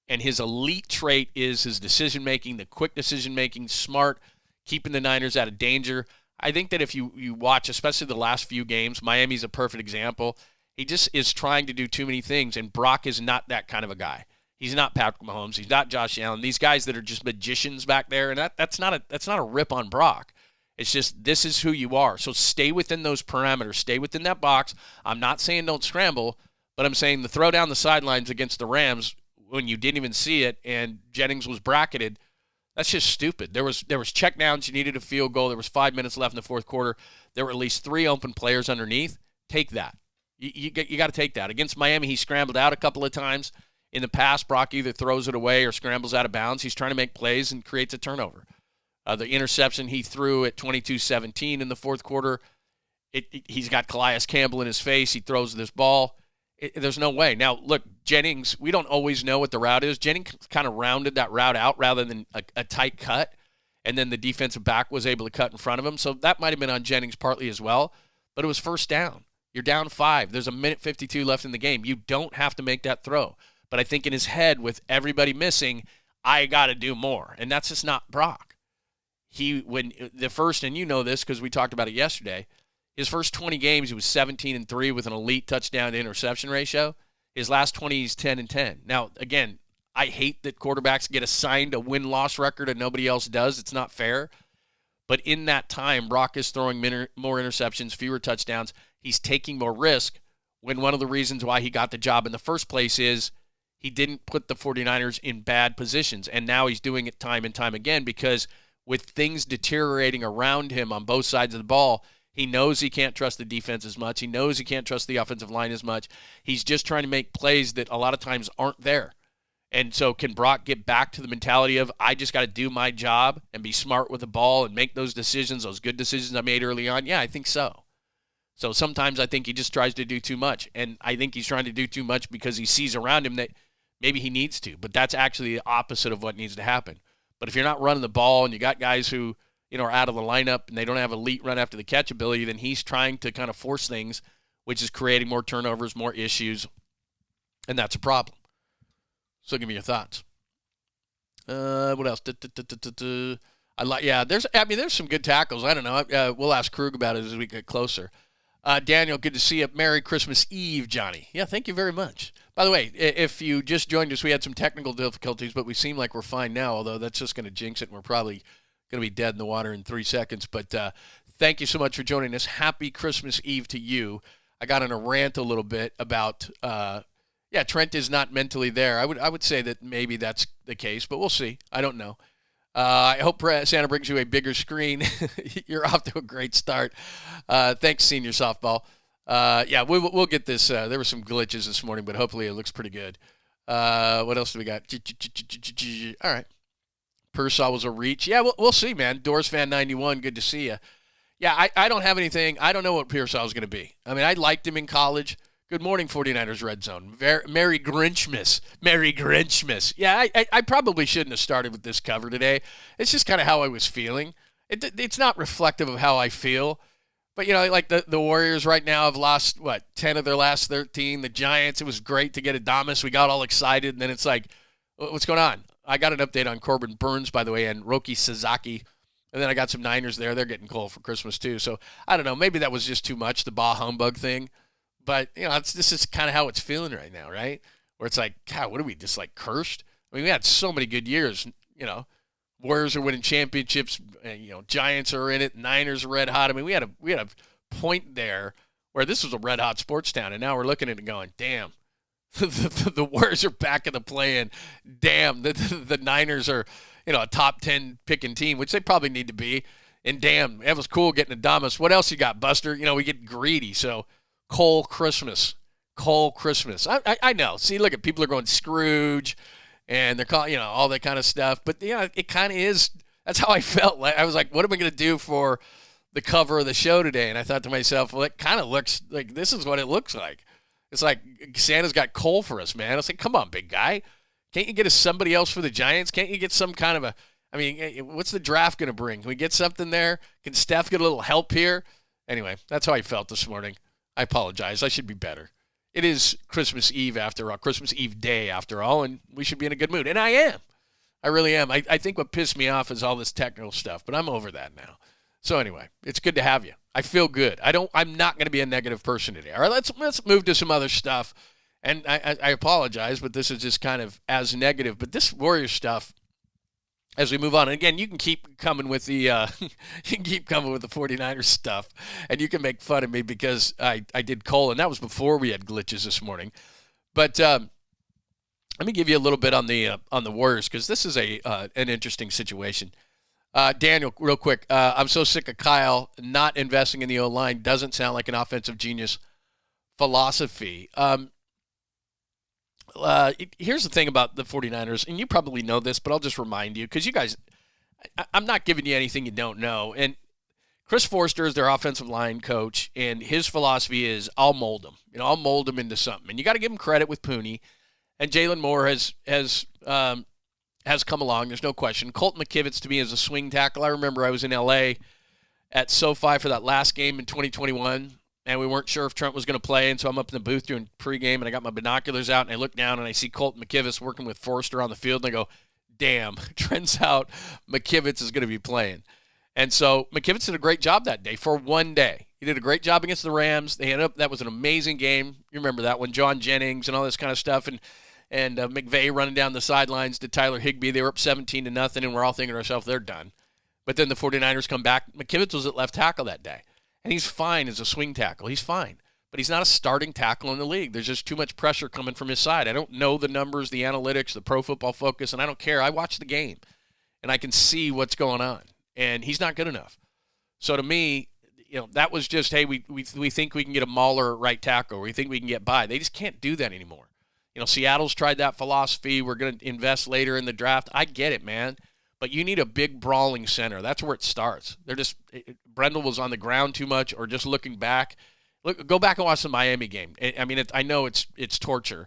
and his elite trait is his decision-making, the quick decision-making, smart, keeping the Niners out of danger. I think that if you watch, especially the last few games, Miami's a perfect example. He just is trying to do too many things, and Brock is not that kind of a guy. He's not Patrick Mahomes. He's not Josh Allen. These guys that are just magicians back there, and that's not a rip on Brock. It's just this is who you are. So stay within those parameters. Stay within that box. I'm not saying don't scramble, but I'm saying the throw down the sidelines against the Rams when you didn't even see it and Jennings was bracketed, that's just stupid. There was check downs. You needed a field goal. There was 5 minutes left in the fourth quarter. There were at least 3 open players underneath. Take that. You got to take that. Against Miami, he scrambled out a couple of times. In the past, Brock either throws it away or scrambles out of bounds. He's trying to make plays and creates a turnover. The interception he threw at 22-17 in the fourth quarter, he's got Calais Campbell in his face. He throws this ball. There's no way. Now, look, Jennings, we don't always know what the route is. Jennings kind of rounded that route out rather than a tight cut, and then the defensive back was able to cut in front of him. So that might have been on Jennings partly as well, but it was first down. You're down 5. There's a minute 52 left in the game. You don't have to make that throw. But I think in his head, with everybody missing, I got to do more. And that's just not Brock. And you know this because we talked about it yesterday, his first 20 games, he was 17-3 with an elite touchdown to interception ratio. His last 20, he's 10-10. Now, again, I hate that quarterbacks get assigned a win-loss record and nobody else does. It's not fair. But in that time, Brock is throwing more interceptions, fewer touchdowns. He's taking more risk when one of the reasons why he got the job in the first place is he didn't put the 49ers in bad positions. And now he's doing it time and time again because with things deteriorating around him on both sides of the ball, he knows he can't trust the defense as much. He knows he can't trust the offensive line as much. He's just trying to make plays that a lot of times aren't there. And so can Brock get back to the mentality of, I just got to do my job and be smart with the ball and make those decisions, those good decisions I made early on? Yeah, I think so. So sometimes I think he just tries to do too much. And I think he's trying to do too much because he sees around him that maybe he needs to. But that's actually the opposite of what needs to happen. But if you're not running the ball and you got guys who are out of the lineup and they don't have elite run after the catch ability, then he's trying to kind of force things, which is creating more turnovers, more issues, and that's a problem. So give me your thoughts. What else? There's some good tackles. I don't know. We'll ask Krug about it as we get closer. Daniel, good to see you. Merry Christmas Eve, Johnny. Yeah, thank you very much. By the way, if you just joined us, we had some technical difficulties, but we seem like we're fine now, although that's just going to jinx it, and we're probably going to be dead in the water in 3 seconds. But thank you so much for joining us. Happy Christmas Eve to you. I got on a rant a little bit about, Trent is not mentally there. I would say that maybe that's the case, but we'll see. I don't know. I hope Santa brings you a bigger screen. You're off to a great start. Thanks, senior softball. We'll get this. There were some glitches this morning, but hopefully it looks pretty good. What else do we got? All right. Pearsall was a reach. Yeah, we'll see, man. Doors fan 91, good to see you. Yeah, I don't have anything. I don't know what Pearsall is going to be. I mean, I liked him in college. Good morning, 49ers Red Zone. Merry Grinchmas. Merry Grinchmas. Yeah, I probably shouldn't have started with this cover today. It's just kind of how I was feeling. It's not reflective of how I feel. But, like the Warriors right now have lost, 10 of their last 13. The Giants, it was great to get Adamas. We got all excited, and then it's like, what's going on? I got an update on Corbin Burns, by the way, and Roki Sasaki. And then I got some Niners there. They're getting cold for Christmas, too. So, I don't know. Maybe that was just too much, the bah humbug thing. But, this is kind of how it's feeling right now, right? Where it's like, God, what are we, just like cursed? I mean, we had so many good years, Warriors are winning championships, Giants are in it, Niners are red hot. I mean, we had a point there where this was a red hot sports town, and now we're looking at it going, damn, the Warriors are back in the play-in. Damn, the Niners are, a top 10 picking team, which they probably need to be. And damn, that was cool getting Adamas. What else you got, Buster? We get greedy, so Cole Christmas. I know. See, look at people are going Scrooge, and they're calling, all that kind of stuff. But it kind of is. That's how I felt. I was like, what am I going to do for the cover of the show today, and I thought to myself, well, it kind of looks like this is what it looks like. It's like Santa's got coal for us, man. I was like, come on, big guy. Can't you get us somebody else for the Giants? Can't you get some kind of what's the draft going to bring? Can we get something there? Can Steph get a little help here? Anyway, that's how I felt this morning. I apologize. I should be better. It is Christmas Eve after all, Christmas Eve day after all, and we should be in a good mood. And I am. I really am. I think what pissed me off is all this technical stuff, but I'm over that now. So anyway, it's good to have you. I feel good. I'm not going to be a negative person today. All right, let's move to some other stuff. And I apologize, but this is just kind of as negative. But this Warriors stuff, as we move on, and again, you can keep coming with the 49ers stuff, and you can make fun of me because I did Cole, and that was before we had glitches this morning. But let me give you a little bit on the Warriors because this is an interesting situation. Daniel, real quick, I'm so sick of Kyle not investing in the O-line. Doesn't sound like an offensive genius philosophy. Here's the thing about the 49ers, and you probably know this, but I'll just remind you because you guys, I'm not giving you anything you don't know. And Chris Forster is their offensive line coach, and his philosophy is I'll mold them. I'll mold them into something. And you got to give him credit with Pooney. And Jalen Moore has come along. There's no question. Colton McKivitz to me is a swing tackle. I remember I was in L.A. at SoFi for that last game in 2021, and we weren't sure if Trent was going to play, and so I'm up in the booth doing pregame, and I got my binoculars out, and I look down, and I see Colton McKivitz working with Forster on the field, and I go, damn, Trent's out. McKivitz is going to be playing. And so McKivitz did a great job that day for one day. He did a great job against the Rams. That was an amazing game. You remember that one, John Jennings and all this kind of stuff, and McVay running down the sidelines to Tyler Higbee. They were up 17-0, and we're all thinking to ourselves, they're done. But then the 49ers come back. McKivitz was at left tackle that day. And he's fine as a swing tackle. He's fine. But he's not a starting tackle in the league. There's just too much pressure coming from his side. I don't know the numbers, the analytics, the Pro Football Focus, and I don't care. I watch the game, and I can see what's going on. And he's not good enough. So to me, that was just, hey, we think we can get a mauler at right tackle, or we think we can get by. They just can't do that anymore. Seattle's tried that philosophy. We're going to invest later in the draft. I get it, man. But you need a big brawling center. That's where it starts. Brendel was on the ground too much or just looking back. Go back and watch the Miami game. I mean, I know it's torture.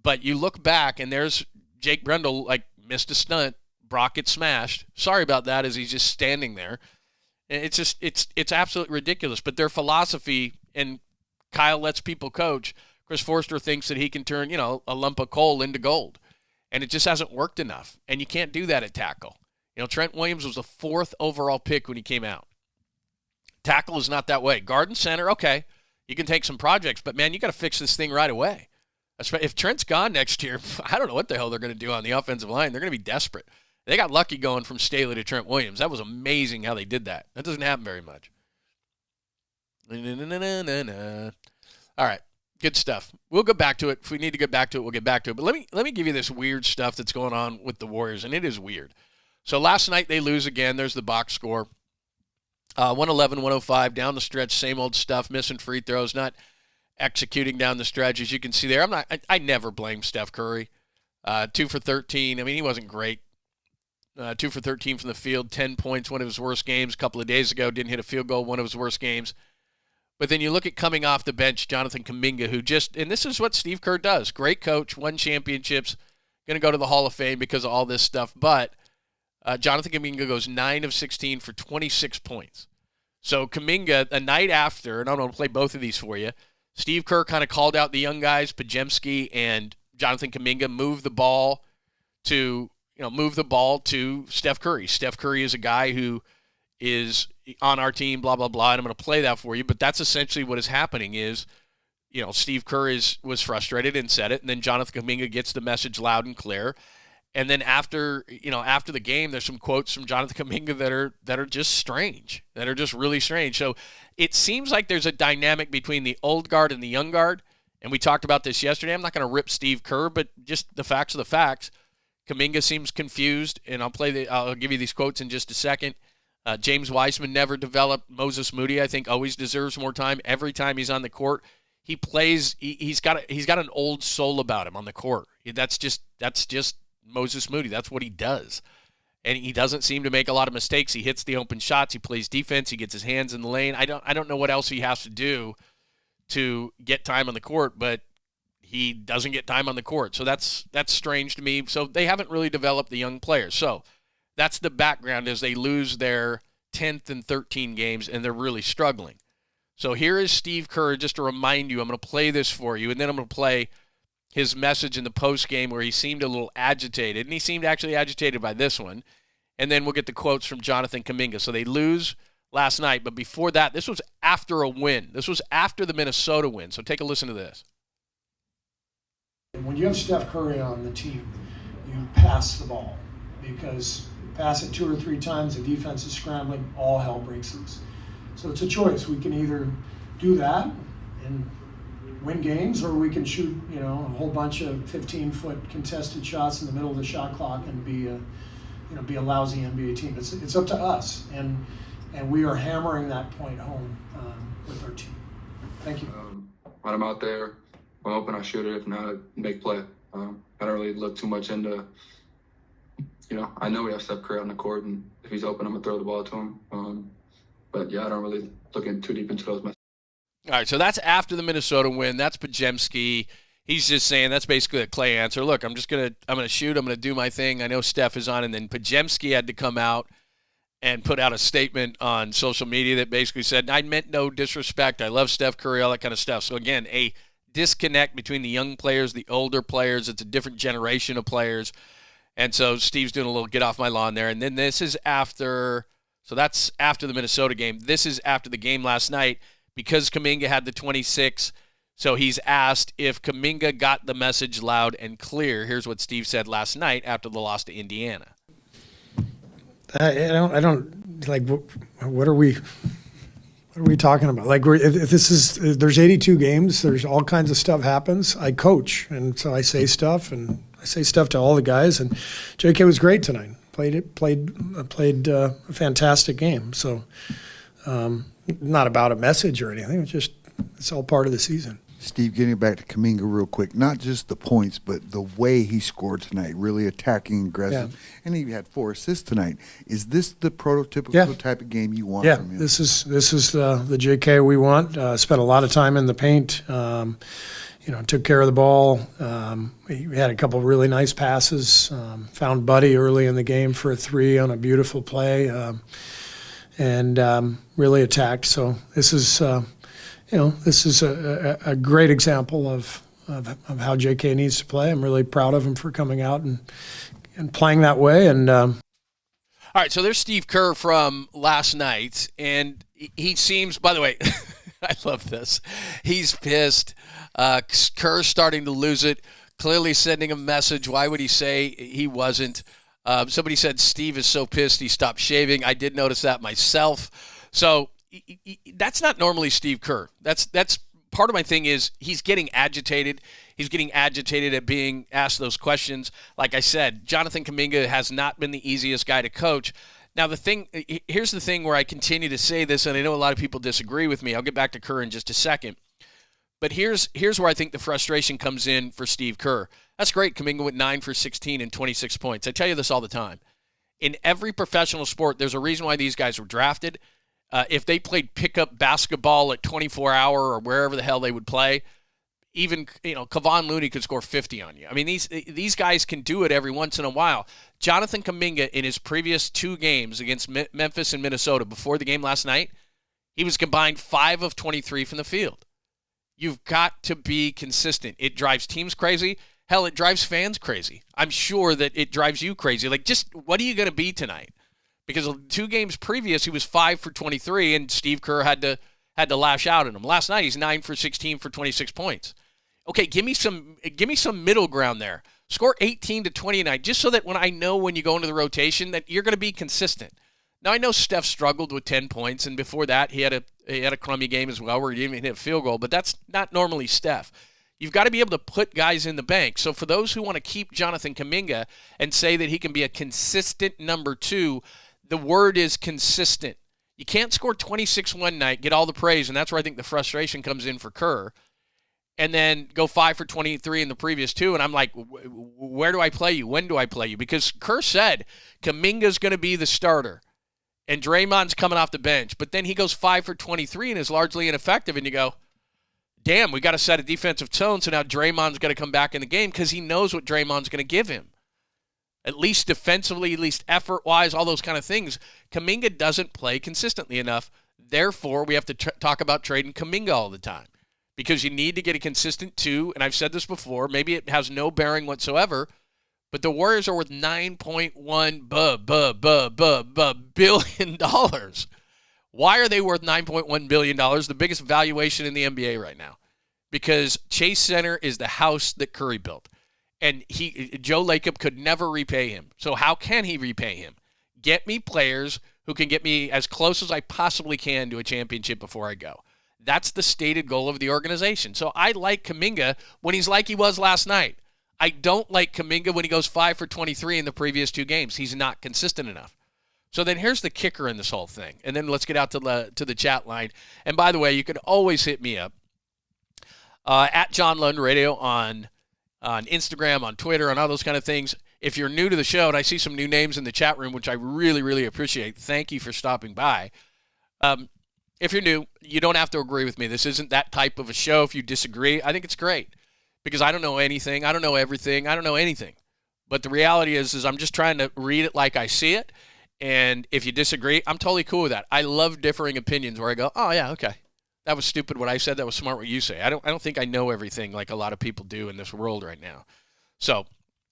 But you look back, and there's Jake Brendel, missed a stunt. Brock gets smashed. Sorry about that as he's just standing there. It's absolutely ridiculous. But their philosophy, and Kyle lets people coach, Chris Forster thinks that he can turn, a lump of coal into gold. And it just hasn't worked enough. And you can't do that at tackle. Trent Williams was the 4th overall pick when he came out. Tackle is not that way. Guard and center, okay. You can take some projects, but, man, you got to fix this thing right away. If Trent's gone next year, I don't know what the hell they're going to do on the offensive line. They're going to be desperate. They got lucky going from Staley to Trent Williams. That was amazing how they did that. That doesn't happen very much. All right. Good stuff. We'll go back to it. If we need to get back to it, we'll get back to it. But let me give you this weird stuff that's going on with the Warriors, and it is weird. So last night they lose again. There's the box score. 111-105 down the stretch, same old stuff, missing free throws, not executing down the stretch. As you can see there, I never blame Steph Curry. 2 for 13. I mean, he wasn't great. 2 for 13 from the field, 10 points, one of his worst games. A couple of days ago, didn't hit a field goal, one of his worst games. But then you look at coming off the bench, Jonathan Kuminga, who and this is what Steve Kerr does. Great coach, won championships, going to go to the Hall of Fame because of all this stuff. But Jonathan Kuminga goes 9 of 16 for 26 points. So Kuminga, the night after, and I'm going to play both of these for you, Steve Kerr kind of called out the young guys, Pajemski and Jonathan Kuminga, move the ball to Steph Curry. Steph Curry is a guy who is on our team, blah, blah, blah, and I'm going to play that for you. But that's essentially what is happening is, Steve Kerr was frustrated and said it, and then Jonathan Kuminga gets the message loud and clear. And then after the game, there's some quotes from Jonathan Kuminga that are just strange, that are just really strange. So it seems like there's a dynamic between the old guard and the young guard, and we talked about this yesterday. I'm not going to rip Steve Kerr, but just the facts are the facts. Kuminga seems confused, and I'll give you these quotes in just a second. James Wiseman never developed. Moses Moody, I think, always deserves more time. Every time he's on the court, he plays. He's got an old soul about him on the court. That's just Moses Moody. That's what he does. and he doesn't seem to make a lot of mistakes. He hits the open shots. He plays defense. He gets his hands in the lane. I don't know what else he has to do to get time on the court, but he doesn't get time on the court. So that's strange to me. So they haven't really developed the young players. So that's the background, as they lose their 10th and 13 games, and they're really struggling. So here is Steve Kerr, just to remind you. I'm going to play this for you, and then I'm going to play his message in the postgame where he seemed a little agitated, and he seemed actually agitated by this one. And then we'll get the quotes from Jonathan Kuminga. So they lose last night, but before that, this was after a win. This was after the Minnesota win. So take a listen to this. When you have Steph Curry on the team, you pass the ball, because you pass it 2 or 3 times, the defense is scrambling, all hell breaks loose. So it's a choice. We can either do that and win games, or we can shoot, a whole bunch of 15-foot contested shots in the middle of the shot clock and be a lousy NBA team. It's up to us, and we are hammering that point home with our team. Thank you. When I'm out there, when I'm open, I shoot it. If not, I make play. I don't really look too much into, I know we have Steph Curry on the court, and if he's open, I'm going to throw the ball to him. But yeah, I don't really look in too deep into those messages. All right, so that's after the Minnesota win. That's Podziemski. He's just saying that's basically a Clay answer. Look, I'm gonna shoot. I'm gonna do my thing. I know Steph is on, and then Podziemski had to come out and put out a statement on social media that basically said, I meant no disrespect. I love Steph Curry, all that kind of stuff. So again, a disconnect between the young players, the older players. It's a different generation of players. And so Steve's doing a little get off my lawn there. And then this is after, so that's after the Minnesota game. This is after the game last night, because Kuminga had the 26. So he's asked if Kuminga got the message loud and clear. Here's what Steve said last night after the loss to Indiana. I don't like. What are we talking about? Like, if this is, there's 82 games. There's all kinds of stuff happens. I coach, and so I say stuff, and I say stuff to all the guys. And JK was great tonight. Played a fantastic game. So, not about a message or anything. It's all part of the season. Steve, getting back to Kuminga real quick, not just the points, but the way he scored tonight, really attacking, aggressive, and he had 4 assists tonight. Is this the prototypical type of game you want from him? Yeah, this is the JK we want. Spent a lot of time in the paint, took care of the ball. He had a couple really nice passes, found Buddy early in the game for a 3 on a beautiful play, and really attacked. So this is a great example of how JK needs to play. I'm really proud of him for coming out and playing that way. And all right, so there's Steve Kerr from last night, and he seems, by the way, I love this. He's pissed. Kerr's starting to lose it, clearly sending a message. Why would he say he wasn't? Somebody said Steve is so pissed he stopped shaving. I did notice that myself. So that's not normally Steve Kerr. That's part of my thing is he's getting agitated. He's getting agitated at being asked those questions. Like I said, Jonathan Kuminga has not been the easiest guy to coach. Now, here's the thing where I continue to say this, and I know a lot of people disagree with me. I'll get back to Kerr in just a second. But here's where I think the frustration comes in for Steve Kerr. That's great. Kuminga went 9 for 16 and 26 points. I tell you this all the time. In every professional sport, there's a reason why these guys were drafted. If they played pickup basketball at 24-hour or wherever the hell they would play, even Kevon Looney could score 50 on you. I mean, these guys can do it every once in a while. Jonathan Kuminga, in his previous 2 games against Memphis and Minnesota, before the game last night, he was combined 5 of 23 from the field. You've got to be consistent. It drives teams crazy. Hell, it drives fans crazy. I'm sure that it drives you crazy. Like, just what are you going to be tonight? Because 2 games previous, he was 5 for 23, and Steve Kerr had to lash out at him. Last night, he's 9 for 16 for 26 points. Okay, give me some middle ground there. Score 18 to 29, just so that when you go into the rotation, that you're going to be consistent. Now, I know Steph struggled with 10 points, and before that, he had a crummy game as well where he didn't even hit a field goal, but that's not normally Steph. You've got to be able to put guys in the bank. So for those who want to keep Jonathan Kuminga and say that he can be a consistent number 2, the word is consistent. You can't score 26 one night, get all the praise, and that's where I think the frustration comes in for Kerr. and then go 5 for 23 in the previous 2. And I'm like, where do I play you? When do I play you? Because Kerr said Kuminga's going to be the starter and Draymond's coming off the bench. But then he goes 5 for 23 and is largely ineffective. And you go, damn, we got to set a defensive tone. So now Draymond's got to come back in the game because he knows what Draymond's going to give him. At least defensively, at least effort-wise, all those kind of things. Kuminga doesn't play consistently enough. Therefore, we have to talk about trading Kuminga all the time because you need to get a consistent 2, and I've said this before, maybe it has no bearing whatsoever, but the Warriors are worth $9.1 billion. Why are they worth $9.1 billion, the biggest valuation in the NBA right now? Because Chase Center is the house that Curry built. And Joe Lacob could never repay him. So how can he repay him? Get me players who can get me as close as I possibly can to a championship before I go. That's the stated goal of the organization. So I like Kuminga when he's like he was last night. I don't like Kuminga when he goes 5 for 23 in the previous 2 games. He's not consistent enough. So then here's the kicker in this whole thing. And then let's get out to the chat line. And by the way, you can always hit me up at John Lund Radio on Instagram, on Twitter, on all those kind of things. If you're new to the show, and I see some new names in the chat room, which I really, really appreciate, thank you for stopping by. If you're new, you don't have to agree with me. This isn't that type of a show. If you disagree, I think it's great because I don't know anything. I don't know everything. I don't know anything. But the reality is I'm just trying to read it like I see it. And if you disagree, I'm totally cool with that. I love differing opinions where I go, oh, yeah, okay. That was stupid what I said. That was smart what you say. I don't think I know everything like a lot of people do in this world right now. So,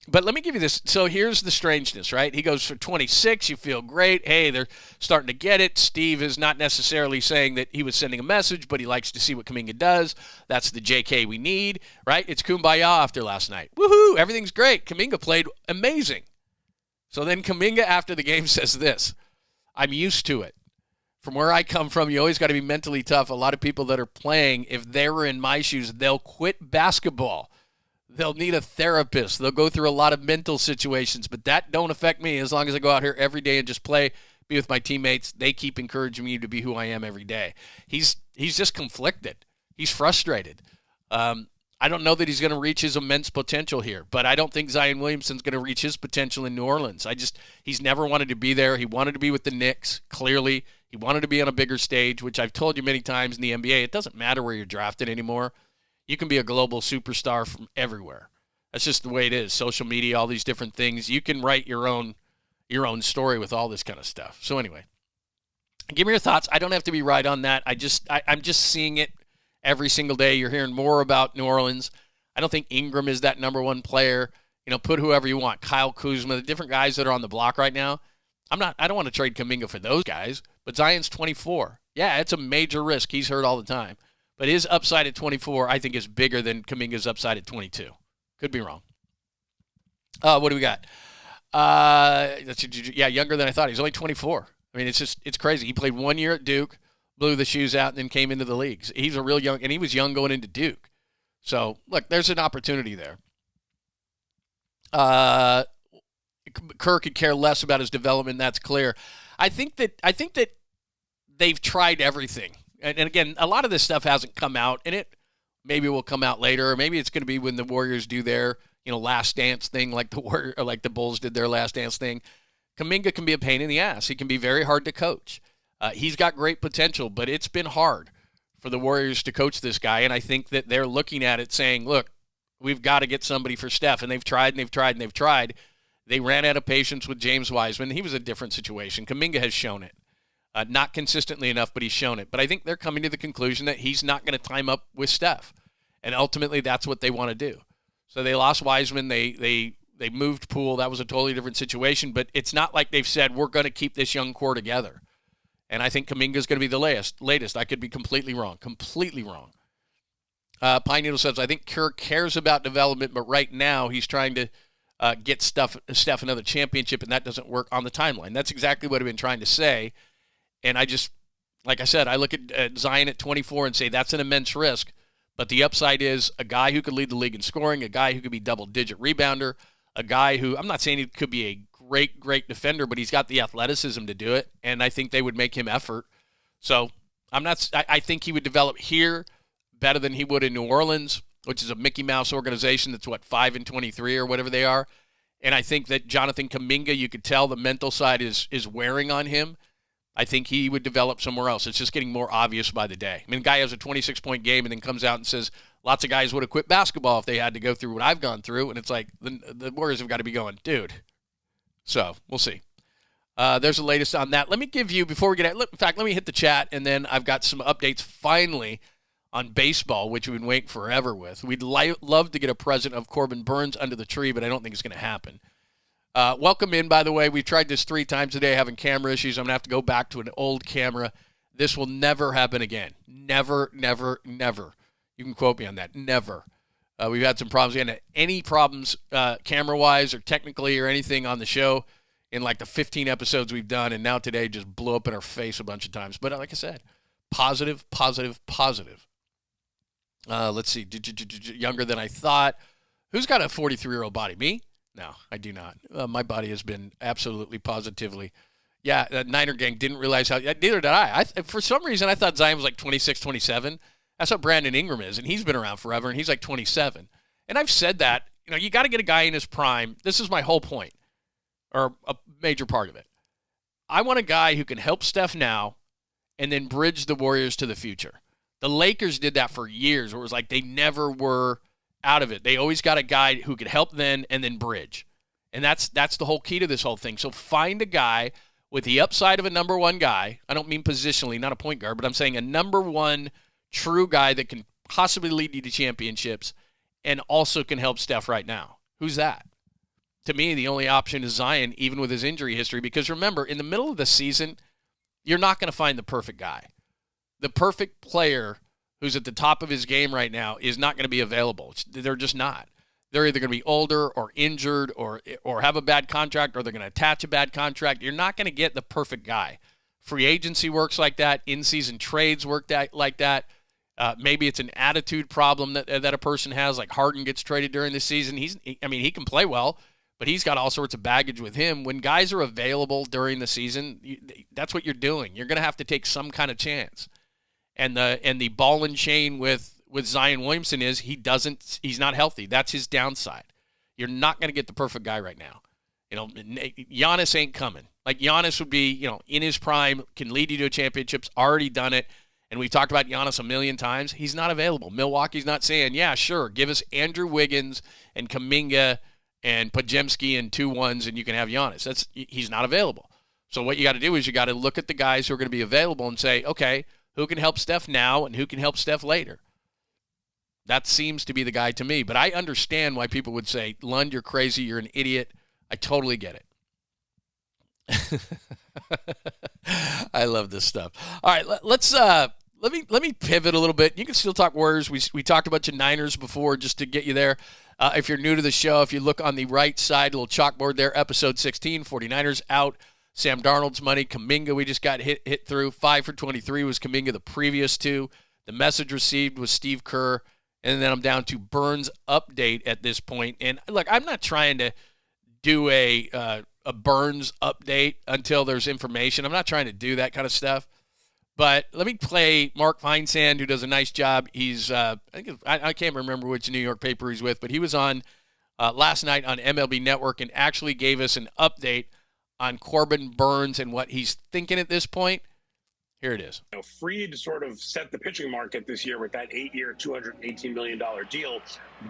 but let me give you this. So here's the strangeness, right? He goes for 26. You feel great. Hey, they're starting to get it. Steve is not necessarily saying that he was sending a message, but he likes to see what Kuminga does. That's the JK we need, right? It's kumbaya after last night. Woohoo! Everything's great. Kuminga played amazing. So then Kuminga after the game says this, I'm used to it. From where I come from, you always got to be mentally tough. A lot of people that are playing, if they were in my shoes, they'll quit basketball. They'll need a therapist. They'll go through a lot of mental situations, but that don't affect me as long as I go out here every day and just play, be with my teammates. They keep encouraging me to be who I am every day. He's just conflicted. He's frustrated. I don't know that he's going to reach his immense potential here, but I don't think Zion Williamson's going to reach his potential in New Orleans. He's never wanted to be there. He wanted to be with the Knicks, clearly. He wanted to be on a bigger stage, which I've told you many times in the NBA. It doesn't matter where you're drafted anymore. You can be a global superstar from everywhere. That's just the way it is. Social media, all these different things. You can write your own story with all this kind of stuff. So anyway, give me your thoughts. I don't have to be right on that. I'm just seeing it every single day. You're hearing more about New Orleans. I don't think Ingram is that number 1 player. Put whoever you want. Kyle Kuzma, the different guys that are on the block right now. I don't want to trade Kuminga for those guys, but Zion's 24. Yeah, it's a major risk. He's hurt all the time. But his upside at 24, I think, is bigger than Kuminga's upside at 22. Could be wrong. What do we got? Younger than I thought. He's only 24. I mean, it's crazy. He played 1 year at Duke, blew the shoes out, and then came into the leagues. He's a real young, and he was young going into Duke. So, look, there's an opportunity there. Kerr could care less about his development. That's clear. I think that they've tried everything. And again, a lot of this stuff hasn't come out, and it maybe will come out later, or maybe it's going to be when the Warriors do their, last dance thing, like the Bulls did their last dance thing. Kuminga can be a pain in the ass. He can be very hard to coach. He's got great potential, but it's been hard for the Warriors to coach this guy, and I think that they're looking at it saying, look, we've got to get somebody for Steph, and they've tried and they've tried and they've tried. They ran out of patience with James Wiseman. He was a different situation. Kuminga has shown it. Not consistently enough, but he's shown it. But I think they're coming to the conclusion that he's not going to time up with Steph. And ultimately, that's what they want to do. So they lost Wiseman. They moved Poole. That was a totally different situation. But it's not like they've said, we're going to keep this young core together. And I think Kuminga's going to be the latest. I could be completely wrong. Completely wrong. Pine Needle says, I think Kerr cares about development, but right now he's trying to get Steph another championship, and that doesn't work on the timeline. That's exactly what I've been trying to say. And I just, like I said, I look at Zion at 24 and say that's an immense risk. But the upside is a guy who could lead the league in scoring, a guy who could be double-digit rebounder, a guy who, I'm not saying he could be a great defender, but he's got the athleticism to do it, and I think they would make him effort. So I think he would develop here better than he would in New Orleans. which is a Mickey Mouse organization that's, 5-23 or whatever they are. And I think that Jonathan Kuminga, you could tell the mental side is wearing on him. I think he would develop somewhere else. It's just getting more obvious by the day. I mean, the guy has a 26-point game and then comes out and says, lots of guys would have quit basketball if they had to go through what I've gone through. And it's like, the Warriors have got to be going, dude. So, we'll see. There's the latest on that. Let me give you, before we get in fact, let me hit the chat, and then I've got some updates finally on baseball, which we've been waiting forever with. We'd love to get a present of Corbin Burns under the tree, but I don't think it's going to happen. Welcome in, by the way. We've tried this 3 times today, having camera issues. I'm going to have to go back to an old camera. This will never happen again. Never, never, never. You can quote me on that. Never. We've had some problems. We hadn't had any problems camera-wise or technically or anything on the show in like the 15 episodes we've done, and now today just blew up in our face a bunch of times. But like I said, positive, positive, positive. Let's see. Younger than I thought. Who's got a 43-year-old body? Me? No, I do not. My body has been absolutely positively. Yeah, that Niner gang didn't realize how. Neither did I. For some reason, I thought Zion was like 26, 27. That's what Brandon Ingram is, and he's been around forever, and he's like 27. And I've said that. You got to get a guy in his prime. This is my whole point, or a major part of it. I want a guy who can help Steph now and then bridge the Warriors to the future. The Lakers did that for years, where it was like they never were out of it. They always got a guy who could help then and then bridge. And that's the whole key to this whole thing. So find a guy with the upside of a number one guy. I don't mean positionally, not a point guard, but I'm saying a number one true guy that can possibly lead you to championships and also can help Steph right now. Who's that? To me, the only option is Zion, even with his injury history. Because remember, in the middle of the season, you're not going to find the perfect guy. The perfect player who's at the top of his game right now is not going to be available. They're just not. They're either going to be older or injured or have a bad contract, or they're going to attach a bad contract. You're not going to get the perfect guy. Free agency works like that. In-season trades work like that. Maybe it's an attitude problem that a person has, like Harden gets traded during the season. He can play well, but he's got all sorts of baggage with him. When guys are available during the season, that's what you're doing. You're going to have to take some kind of chance. And the ball and chain with Zion Williamson is he's not healthy. That's his downside. You're not going to get the perfect guy right now. Giannis ain't coming. Like Giannis would be, in his prime, can lead you to championships, already done it. And we've talked about Giannis a million times. He's not available. Milwaukee's not saying, yeah, sure, give us Andrew Wiggins and Kuminga and Podziemski and 2-1s and you can have Giannis. He's not available. So what you got to do is you got to look at the guys who are going to be available and say, okay, who can help Steph now and who can help Steph later? That seems to be the guy to me. But I understand why people would say, Lund, you're crazy, you're an idiot. I totally get it. I love this stuff. All right, let's let me pivot a little bit. You can still talk Warriors. We talked a bunch of Niners before just to get you there. If you're new to the show, if you look on the right side, a little chalkboard there, episode 16, 49ers out. Sam Darnold's money. Kuminga, we just got hit through. 5 for 23 was Kuminga the previous 2. The message received was Steve Kerr. And then I'm down to Burns update at this point. And look, I'm not trying to do a Burns update until there's information. I'm not trying to do that kind of stuff. But let me play Mark Feinsand, who does a nice job. He's I can't remember which New York paper he's with, but he was on last night on MLB Network and actually gave us an update on Corbin Burns and what he's thinking at this point. Here it is. Fried sort of set the pitching market this year with that 8-year, $218 million deal.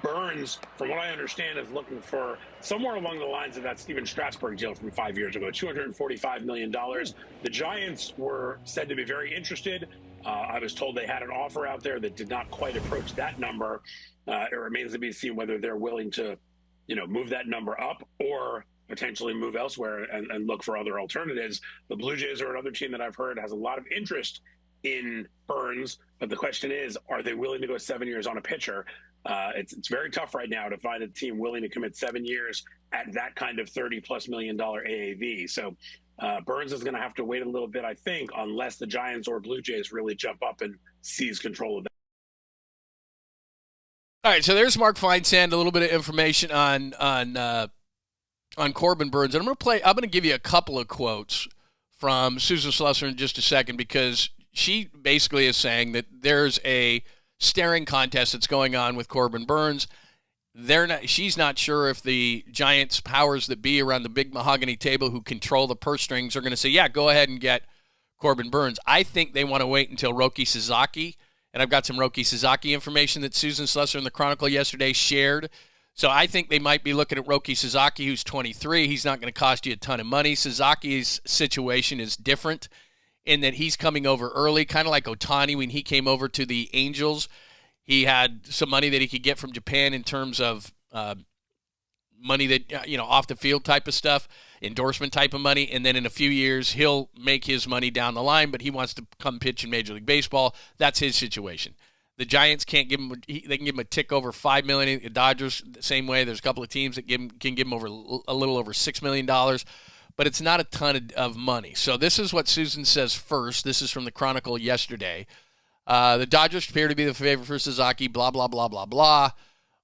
Burns, from what I understand, is looking for somewhere along the lines of that Steven Strasburg deal from 5 years ago, $245 million. The Giants were said to be very interested. I was told they had an offer out there that did not quite approach that number. It remains to be seen whether they're willing to, move that number up or potentially move elsewhere and look for other alternatives. The Blue Jays are another team that I've heard has a lot of interest in Burns, but the question is, are they willing to go 7 years on a pitcher? It's very tough right now to find a team willing to commit 7 years at that kind of $30+ million AAV. So Burns is going to have to wait a little bit, I think, unless the Giants or Blue Jays really jump up and seize control of that. All right, so there's Mark Feinsand, a little bit of information on Corbin Burns. And I'm going to give you a couple of quotes from Susan Slusser in just a second, because she basically is saying that there's a staring contest that's going on with Corbin Burns. She's not sure if the Giants' powers that be around the big mahogany table who control the purse strings are going to say, yeah, go ahead and get Corbin Burns. I think they want to wait until Roki Sasaki, and I've got some Roki Sasaki information that Susan Slusser in the Chronicle yesterday shared. So I think they might be looking at Roki Sasaki, who's 23. He's not going to cost you a ton of money. Sasaki's situation is different in that he's coming over early, kind of like Ohtani when he came over to the Angels. He had some money that he could get from Japan in terms of money that, off the field type of stuff, endorsement type of money. And then in a few years, he'll make his money down the line, but he wants to come pitch in Major League Baseball. That's his situation. The Giants can't give him, they can give him a tick over $5 million. The Dodgers, the same way. There's a couple of teams that can give him over a little over $6 million, but it's not a ton of money. So this is what Susan says first. This is from the Chronicle yesterday. The Dodgers appear to be the favorite for Sasaki, blah, blah, blah, blah, blah.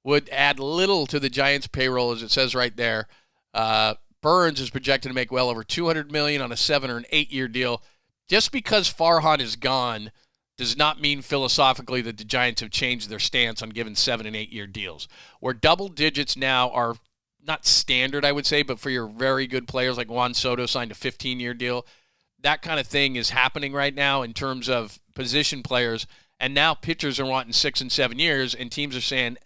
Would add little to the Giants' payroll, as it says right there. Burns is projected to make well over $200 million on a 7 or an 8-year deal. Just because Farhan is gone does not mean philosophically that the Giants have changed their stance on giving 7 and 8-year deals. Where double digits now are not standard, I would say, but for your very good players like Juan Soto signed a 15-year deal, that kind of thing is happening right now in terms of position players, and now pitchers are wanting 6 and 7 years, and teams are saying,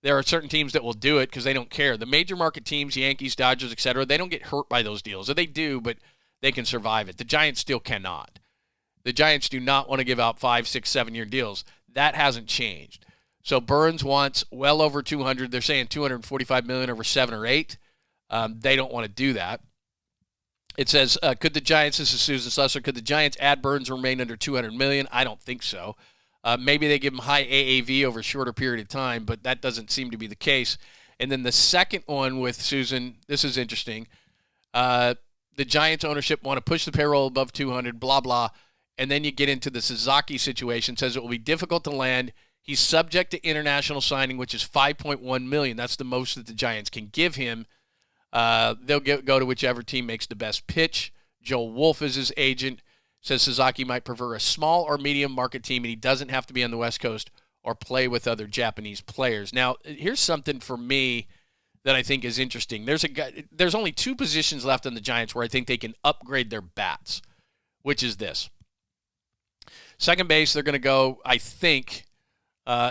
There are certain teams that will do it because they don't care. The major market teams, Yankees, Dodgers, etc., they don't get hurt by those deals. Or they do, but they can survive it. The Giants still cannot. The Giants do not want to give out 5, 6, 7-year deals. That hasn't changed. So Burns wants well over 200. They're saying $245 million over 7 or 8. They don't want to do that. It says, could the Giants, this is Susan Slusser, could the Giants add Burns and remain under $200 million? I don't think so. Maybe they give him high AAV over a shorter period of time, but that doesn't seem to be the case. And then the second one with Susan, this is interesting. The Giants ownership want to push the payroll above 200, blah, blah. And then you get into the Sasaki situation. It says it will be difficult to land. He's subject to international signing, which is $5.1 million. That's the most that the Giants can give him. They'll go to whichever team makes the best pitch. Joel Wolf is his agent. Says Sasaki might prefer a small or medium market team, and he doesn't have to be on the West Coast or play with other Japanese players. Now, here's something for me that I think is interesting. There's only 2 positions left on the Giants where I think they can upgrade their bats, which is this. Second base, they're going to go, I think.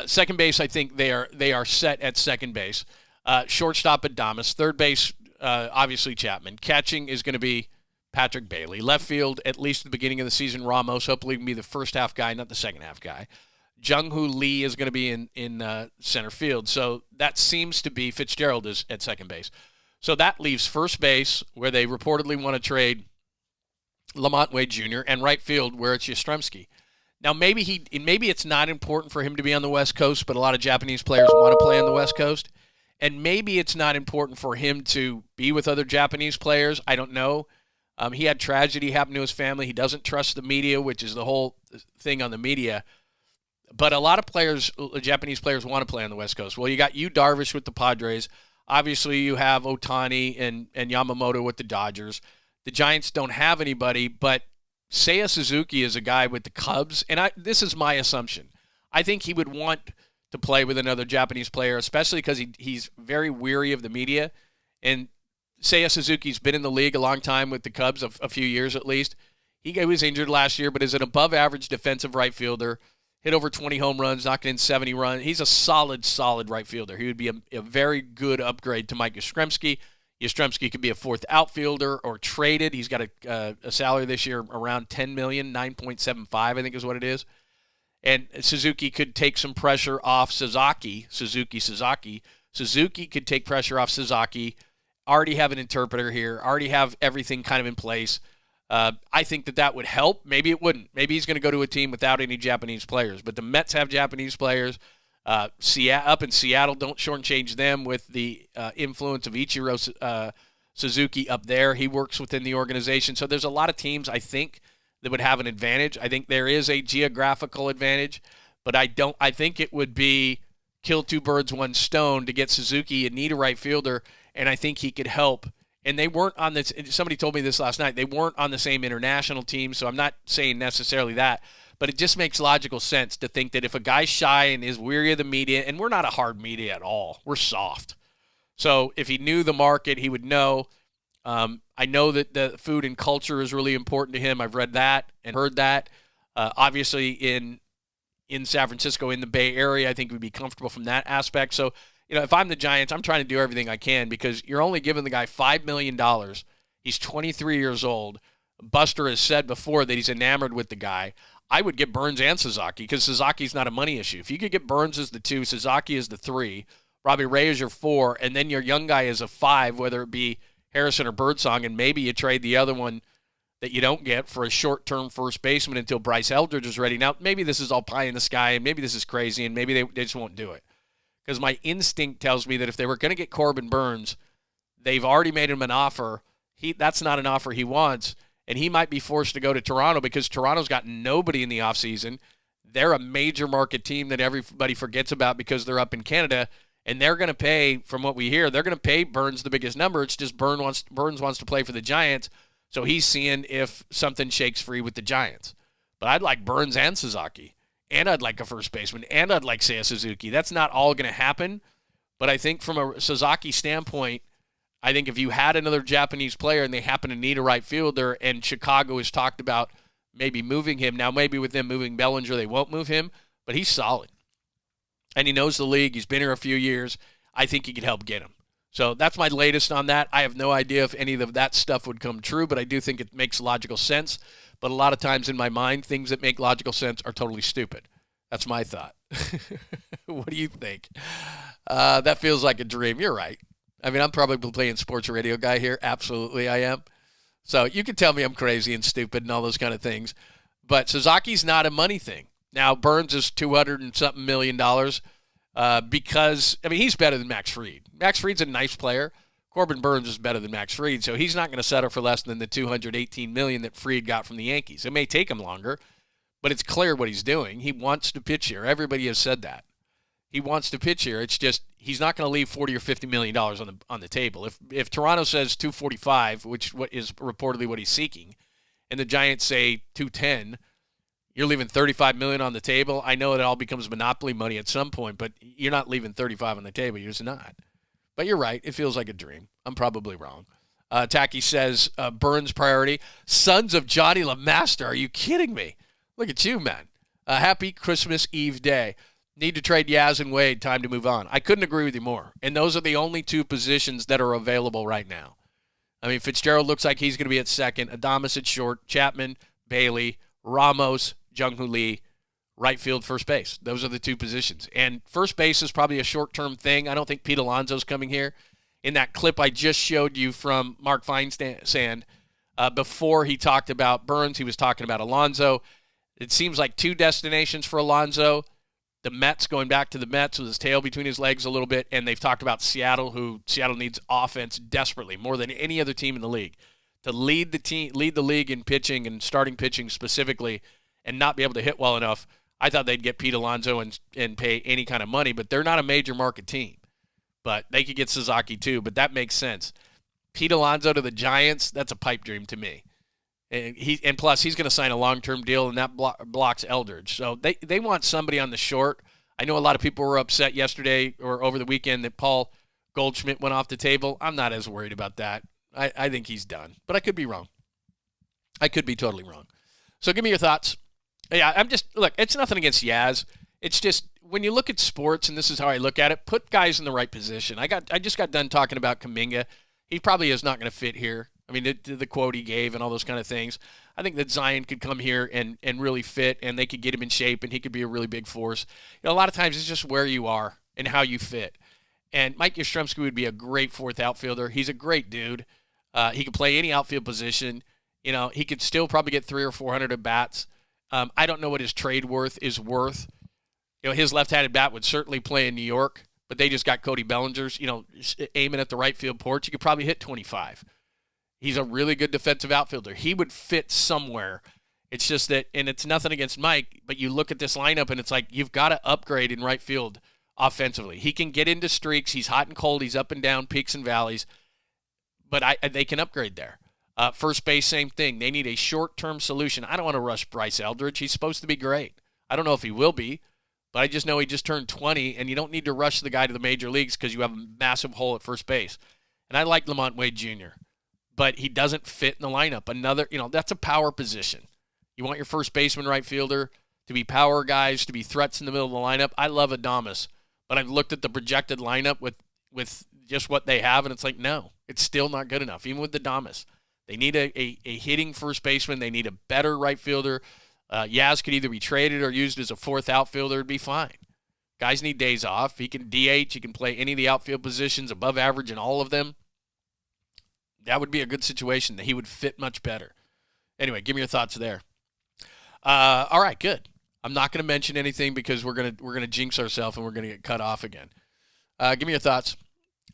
Second base, I think they are set at second base. Shortstop, Adames. Third base, obviously Chapman. Catching is going to be Patrick Bailey. Left field, at least at the beginning of the season, Ramos. Hopefully he can be the first half guy, not the second half guy. Jung-Hoo Lee is going to be in center field. So that seems to be Fitzgerald is at second base. So that leaves first base, where they reportedly want to trade Lamont Wade Jr., and right field, where it's Yastrzemski. Now, maybe it's not important for him to be on the West Coast, but a lot of Japanese players want to play on the West Coast. And maybe it's not important for him to be with other Japanese players. I don't know. He had tragedy happen to his family. He doesn't trust the media, which is the whole thing on the media. But a lot of players, Japanese players, want to play on the West Coast. Well, you got Yu Darvish with the Padres. Obviously, you have Ohtani and Yamamoto with the Dodgers. The Giants don't have anybody, but Seiya Suzuki is a guy with the Cubs, and this is my assumption. I think he would want to play with another Japanese player, especially because he's very weary of the media. And Seiya Suzuki's been in the league a long time with the Cubs, a few years at least. He was injured last year, but is an above-average defensive right fielder. Hit over 20 home runs, knocking in 70 runs. He's a solid right fielder. He would be a very good upgrade to Mike Yastrzemski. Yastrzemski could be a fourth outfielder or traded. He's got a salary this year around $10 million, 9.75, I think is what it is. And Suzuki could take some pressure off Sasaki. Suzuki could take pressure off Sasaki. Already have an interpreter here. Already have everything kind of in place. I think that would help. Maybe it wouldn't. Maybe he's going to go to a team without any Japanese players. But the Mets have Japanese players. Up in Seattle, don't shortchange them with the influence of Ichiro Suzuki up there. He works within the organization. So there's a lot of teams, I think, that would have an advantage. I think there is a geographical advantage, but I think it would be kill 2 birds, 1 stone to get Suzuki. You need a right fielder, and I think he could help. And they weren't on this. Somebody told me this last night. They weren't on the same international team, so I'm not saying necessarily that. But it just makes logical sense to think that if a guy's shy and is weary of the media, and we're not a hard media at all, we're soft. So if he knew the market, he would know. I know that the food and culture is really important to him. I've read that and heard that. Obviously, in San Francisco, in the Bay Area, I think we'd be comfortable from that aspect. So, if I'm the Giants, I'm trying to do everything I can because you're only giving the guy $5 million. He's 23 years old. Buster has said before that he's enamored with the guy. I would get Burns and Sasaki because Sasaki's not a money issue. If you could get Burns as the 2, Sasaki as the 3, Robbie Ray is your 4, and then your young guy is a 5, whether it be Harrison or Birdsong, and maybe you trade the other one that you don't get for a short-term first baseman until Bryce Eldridge is ready. Now, maybe this is all pie in the sky, and maybe this is crazy, and maybe they just won't do it. Because my instinct tells me that if they were going to get Corbin Burns, they've already made him an offer. That's not an offer he wants, and he might be forced to go to Toronto because Toronto's got nobody in the offseason. They're a major market team that everybody forgets about because they're up in Canada, and they're going to pay, from what we hear, they're going to pay Burns the biggest number. It's just Burns wants to play for the Giants, so he's seeing if something shakes free with the Giants. But I'd like Burns and Sasaki, and I'd like a first baseman, and I'd like Seiya Suzuki. That's not all going to happen, but I think from a Sasaki standpoint, I think if you had another Japanese player and they happen to need a right fielder, and Chicago has talked about maybe moving him, now maybe with them moving Bellinger, they won't move him, but he's solid. And he knows the league. He's been here a few years. I think he could help get him. So that's my latest on that. I have no idea if any of that stuff would come true, but I do think it makes logical sense. But a lot of times in my mind, things that make logical sense are totally stupid. That's my thought. What do you think? That feels like a dream. You're right. I mean, I'm probably playing sports radio guy here. Absolutely I am. So you can tell me I'm crazy and stupid and all those kind of things. But Sasaki's not a money thing. Now, Burns is $200 and something million because, I mean, he's better than Max Fried. Max Fried's a nice player. Corbin Burns is better than Max Fried, so he's not going to settle for less than the $218 million that Fried got from the Yankees. It may take him longer, but it's clear what he's doing. He wants to pitch here. Everybody has said that. He wants to pitch here. It's just he's not going to leave $40 or $50 million on the table. If Toronto says $245, which is reportedly what he's seeking, and the Giants say $210, you're leaving $35 million on the table. I know it all becomes monopoly money at some point, but you're not leaving $35 on the table. You're just not. But you're right. It feels like a dream. I'm probably wrong. Tacky says Burns priority. Sons of Johnny LeMaster. Are you kidding me? Look at you, man. Happy Christmas Eve day. Need to trade Yaz and Wade. Time to move on. I couldn't agree with you more. And those are the only 2 positions that are available right now. I mean, Fitzgerald looks like he's going to be at second. Adames at short. Chapman, Bailey, Ramos, Jung-Hoo Lee, right field, first base. Those are the 2 positions. And first base is probably a short-term thing. I don't think Pete Alonso's coming here. In that clip I just showed you from Mark Feinsand, before he talked about Burns, he was talking about Alonso. It seems like 2 destinations for Alonso. The Mets, going back to the Mets with his tail between his legs a little bit, and they've talked about Seattle, Seattle needs offense desperately, more than any other team in the league. To lead the league in pitching and starting pitching specifically, and not be able to hit well enough, I thought they'd get Pete Alonso and pay any kind of money, but they're not a major market team. But they could get Sasaki too, but that makes sense. Pete Alonso to the Giants, that's a pipe dream to me. And plus, he's going to sign a long-term deal, and that blocks Eldridge. So they want somebody on the short. I know a lot of people were upset yesterday or over the weekend that Paul Goldschmidt went off the table. I'm not as worried about that. I think he's done, but I could be wrong. I could be totally wrong. So give me your thoughts. Yeah, look, it's nothing against Yaz. It's just when you look at sports, and this is how I look at it, put guys in the right position. I just got done talking about Kuminga. He probably is not going to fit here. I mean, the quote he gave and all those kind of things. I think that Zion could come here and really fit, and they could get him in shape, and he could be a really big force. A lot of times it's just where you are and how you fit. And Mike Yastrzemski would be a great 4th outfielder. He's a great dude. He could play any outfield position. He could still probably get 300 or 400 at bats. I don't know what his trade worth is worth. His left-handed bat would certainly play in New York, but they just got Cody Bellinger's, aiming at the right field porch. You could probably hit 25. He's a really good defensive outfielder. He would fit somewhere. It's just that, and it's nothing against Mike, but you look at this lineup and it's like you've got to upgrade in right field offensively. He can get into streaks. He's hot and cold. He's up and down, peaks and valleys, but they can upgrade there. First base, same thing. They need a short-term solution. I don't want to rush Bryce Eldridge. He's supposed to be great. I don't know if he will be, but I just know he just turned 20, and you don't need to rush the guy to the major leagues because you have a massive hole at first base. And I like Lamont Wade Jr., but he doesn't fit in the lineup. That's a power position. You want your first baseman, right fielder to be power guys, to be threats in the middle of the lineup. I love Adames, but I've looked at the projected lineup with just what they have, and it's like, no, it's still not good enough, even with Adames. They need a hitting first baseman. They need a better right fielder. Yaz could either be traded or used as a fourth outfielder. It'd be fine. Guys need days off. He can DH. He can play any of the outfield positions, above average in all of them. That would be a good situation. He would fit much better. Anyway, give me your thoughts there. All right, good. I'm not going to mention anything because we're gonna jinx ourselves and we're going to get cut off again. Give me your thoughts.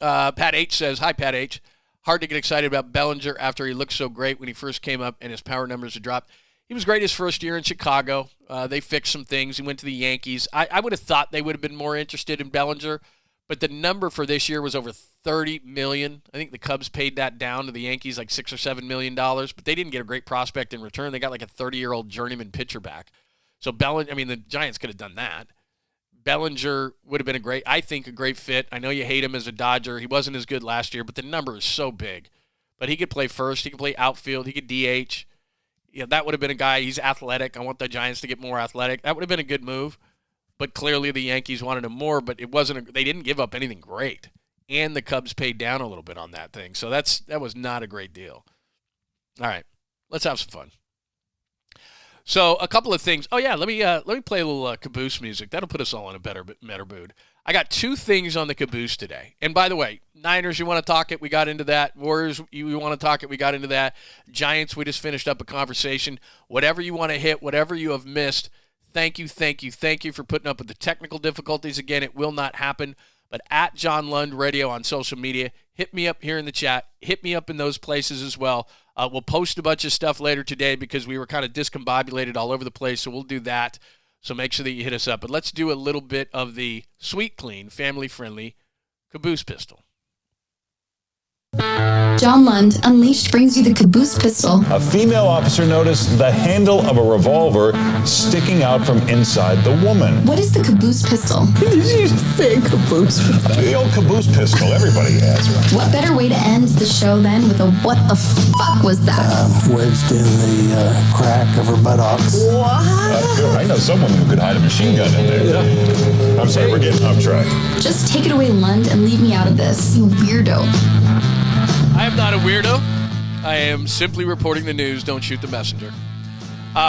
Pat H says, hi, Pat H. Hard to get excited about Bellinger after he looked so great when he first came up and his power numbers had dropped. He was great his first year in Chicago. They fixed some things. He went to the Yankees. I would have thought they would have been more interested in Bellinger, but the number for this year was over $30 million. I think the Cubs paid that down to the Yankees like $6 or $7 million, but they didn't get a great prospect in return. They got like a 30-year-old journeyman pitcher back. So the Giants could have done that. Bellinger would have been a great fit. I know you hate him as a Dodger. He wasn't as good last year, but the number is so big. But he could play first. He could play outfield. He could DH. That would have been a guy. He's athletic. I want the Giants to get more athletic. That would have been a good move. But clearly the Yankees wanted him more, but they didn't give up anything great. And the Cubs paid down a little bit on that thing. So that was not a great deal. All right. Let's have some fun. So a couple of things. Oh yeah, let me play a little Caboose music. That'll put us all in a better mood. I got two things on the Caboose today. And by the way, Niners, you want to talk it? We got into that. Warriors, you want to talk it? We got into that. Giants, we just finished up a conversation. Whatever you want to hit, whatever you have missed, thank you for putting up with the technical difficulties. Again, it will not happen. But at John Lund Radio on social media, hit me up here in the chat. Hit me up in those places as well. We'll post a bunch of stuff later today because we were kind of discombobulated all over the place, so we'll do that. So make sure that you hit us up. But let's do a little bit of the sweet, clean, family-friendly Caboose pistol. John Lund Unleashed brings you the Caboose pistol. A female officer noticed the handle of a revolver sticking out from inside the woman. What is the Caboose pistol? Did you just say Caboose? The old Caboose pistol, everybody has one. What better way to end the show then with a what the fuck was that? Wedged in the crack of her buttocks. What? I know someone who could hide a machine gun in there. Yeah. I'm sorry, we're getting off track. Just take it away, Lund, and leave me out of this, you weirdo. I am not a weirdo. I am simply reporting the news. Don't shoot the messenger.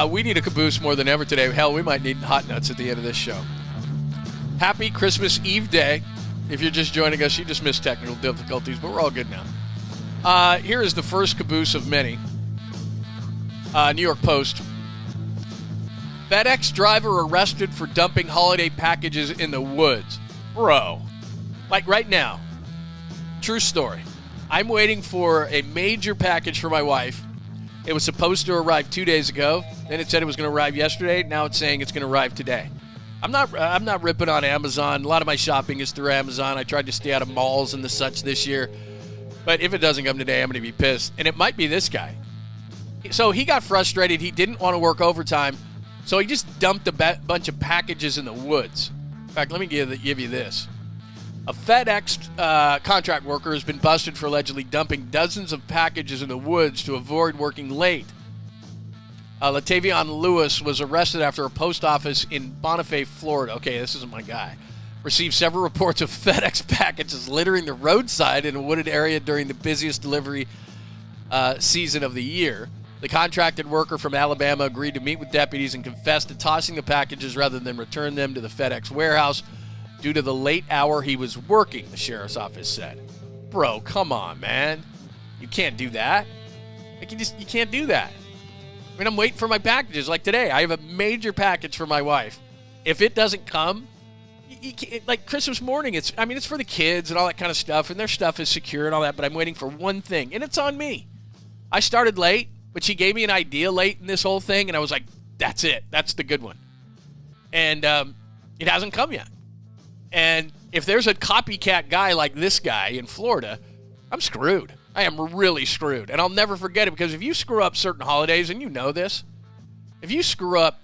We need a Caboose more than ever today. Hell, we might need hot nuts at the end of this show. Happy Christmas Eve day. If you're just joining us, you just missed technical difficulties, but we're all good now. Here is the first Caboose of many. New York Post. FedEx driver arrested for dumping holiday packages in the woods. Bro. Like right now. True story. I'm waiting for a major package for my wife. It was supposed to arrive 2 days ago. Then it said it was going to arrive yesterday. Now it's saying it's going to arrive today. I'm not ripping on Amazon. A lot of my shopping is through Amazon. I tried to stay out of malls and the such this year. But if it doesn't come today, I'm going to be pissed. And it might be this guy. So he got frustrated. He didn't want to work overtime. So he just dumped a bunch of packages in the woods. In fact, let me give you this. A FedEx contract worker has been busted for allegedly dumping dozens of packages in the woods to avoid working late. Latavion Lewis was arrested after a post office in Bonifay, Florida. Okay, this isn't my guy. Received several reports of FedEx packages littering the roadside in a wooded area during the busiest delivery season of the year. The contracted worker from Alabama agreed to meet with deputies and confessed to tossing the packages rather than return them to the FedEx warehouse due to the late hour he was working, the sheriff's office said. Bro, come on, man. You can't do that. You can't do that. I mean, I'm waiting for my packages. Like today, I have a major package for my wife. If it doesn't come, you can't, like Christmas morning, it's for the kids and all that kind of stuff, and their stuff is secure and all that, but I'm waiting for one thing, and it's on me. I started late, but she gave me an idea late in this whole thing, and I was like, that's it. That's the good one. And it hasn't come yet. And if there's a copycat guy like this guy in Florida, I'm screwed. I am really screwed. And I'll never forget it, because if you screw up certain holidays, and you know this, if you screw up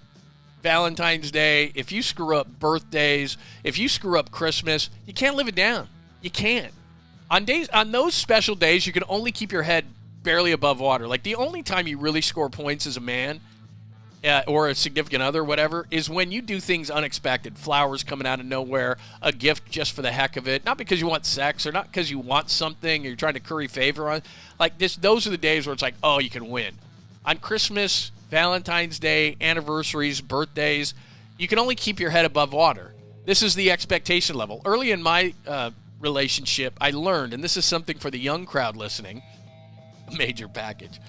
Valentine's Day, if you screw up birthdays, if you screw up Christmas, you can't live it down. You can't. On those special days, you can only keep your head barely above water. Like, the only time you really score points as a man or a significant other, whatever, is when you do things unexpected. Flowers coming out of nowhere, a gift just for the heck of it, not because you want sex or not because you want something or you're trying to curry favor on. Like, those are the days where it's like, oh, you can win. On Christmas, Valentine's Day, anniversaries, birthdays, you can only keep your head above water. This is the expectation level. Early in my relationship, I learned, and this is something for the young crowd listening, a major package.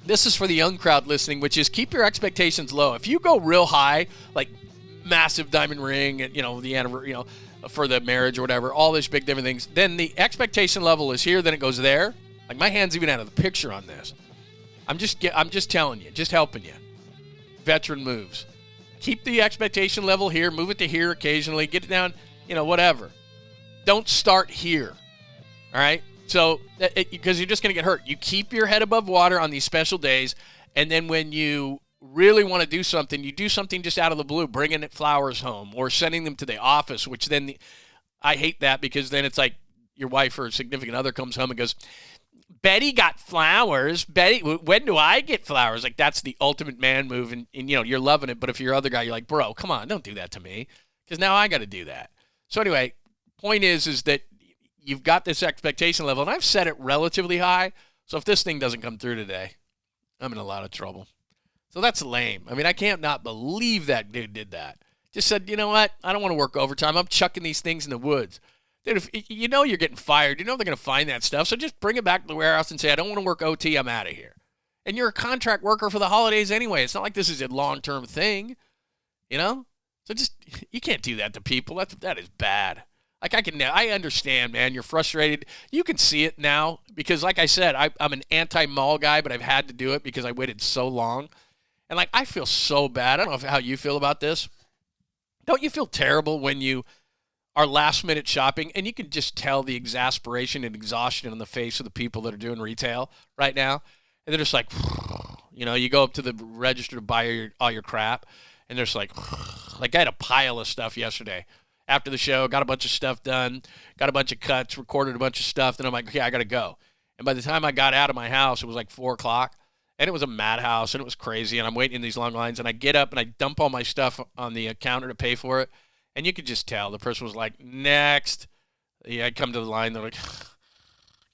This is for the young crowd listening, which is keep your expectations low. If you go real high, like massive diamond ring, and the anniversary, for the marriage or whatever, all these big different things, then the expectation level is here, then it goes there. Like, my hand's even out of the picture on this. I'm just telling you, just helping you. Veteran moves. Keep the expectation level here, move it to here occasionally, get it down, whatever. Don't start here. All right? So, because you're just going to get hurt. You keep your head above water on these special days, and then when you really want to do something, you do something just out of the blue, bringing flowers home or sending them to the office, which then I hate that, because then it's like your wife or significant other comes home and goes, Betty got flowers. Betty, when do I get flowers? Like, that's the ultimate man move, and you're loving it. But if you're other guy, you're like, bro, come on, don't do that to me, because now I got to do that. So anyway, point is that you've got this expectation level, and I've set it relatively high. So if this thing doesn't come through today, I'm in a lot of trouble. So that's lame. I mean, I can't not believe that dude did that. Just said, you know what? I don't want to work overtime. I'm chucking these things in the woods. Dude, if you're getting fired, they're going to find that stuff. So just bring it back to the warehouse and say, I don't want to work OT. I'm out of here. And you're a contract worker for the holidays anyway. It's not like this is a long-term thing, So just, you can't do that to people. That is bad. Like, I understand, man. You're frustrated. You can see it now because, like I said, I'm an anti-mall guy, but I've had to do it because I waited so long. And, like, I feel so bad. I don't know how you feel about this. Don't you feel terrible when you are last-minute shopping and you can just tell the exasperation and exhaustion on the face of the people that are doing retail right now? And they're just like, you go up to the register to buy all your crap, and they're just like I had a pile of stuff yesterday. After the show, got a bunch of stuff done, got a bunch of cuts, recorded a bunch of stuff. Then I'm like, okay, I got to go. And by the time I got out of my house, it was like 4 o'clock. And it was a madhouse, and it was crazy. And I'm waiting in these long lines. And I get up, and I dump all my stuff on the counter to pay for it. And you could just tell. The person was like, next. Yeah, I come to the line. They're like,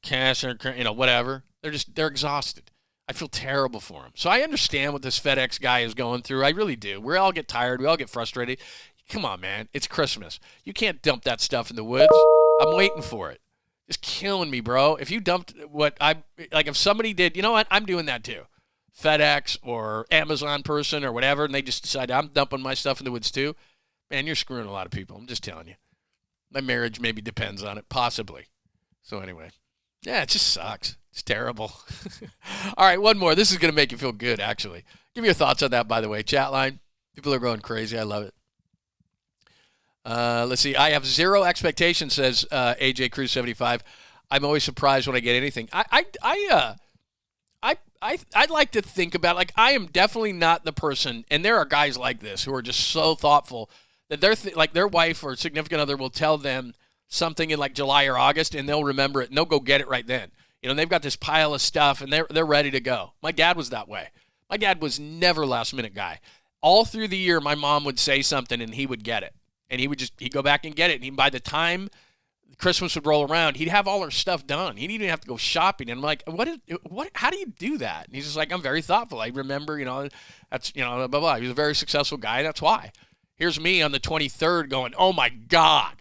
cash or, whatever. They're exhausted. I feel terrible for them. So I understand what this FedEx guy is going through. I really do. We all get tired. We all get frustrated. Come on, man. It's Christmas. You can't dump that stuff in the woods. I'm waiting for it. It's killing me, bro. If you dumped if somebody did, you know what? I'm doing that too. FedEx or Amazon person or whatever, and they just decide I'm dumping my stuff in the woods too. Man, you're screwing a lot of people. I'm just telling you. My marriage maybe depends on it, possibly. So anyway, yeah, it just sucks. It's terrible. All right, one more. This is going to make you feel good, actually. Give me your thoughts on that, by the way. Chat line. People are going crazy. I love it. Let's see. I have zero expectations, says AJ Cruz 75. I'm always surprised when I get anything. I'd like to think about, like, I am definitely not the person, and there are guys like this who are just so thoughtful that their wife or significant other will tell them something in like July or August, and they'll remember it, and they'll go get it right then. They've got this pile of stuff, and they're ready to go. My dad was that way. My dad was never a last-minute guy. All through the year, my mom would say something, and he would get it. And he'd go back and get it. And by the time Christmas would roll around, he'd have all our stuff done. He didn't even have to go shopping. And I'm like, how do you do that? And he's just like, I'm very thoughtful. I remember, that's, blah, blah, blah. He was a very successful guy. That's why. Here's me on the 23rd going, oh my God.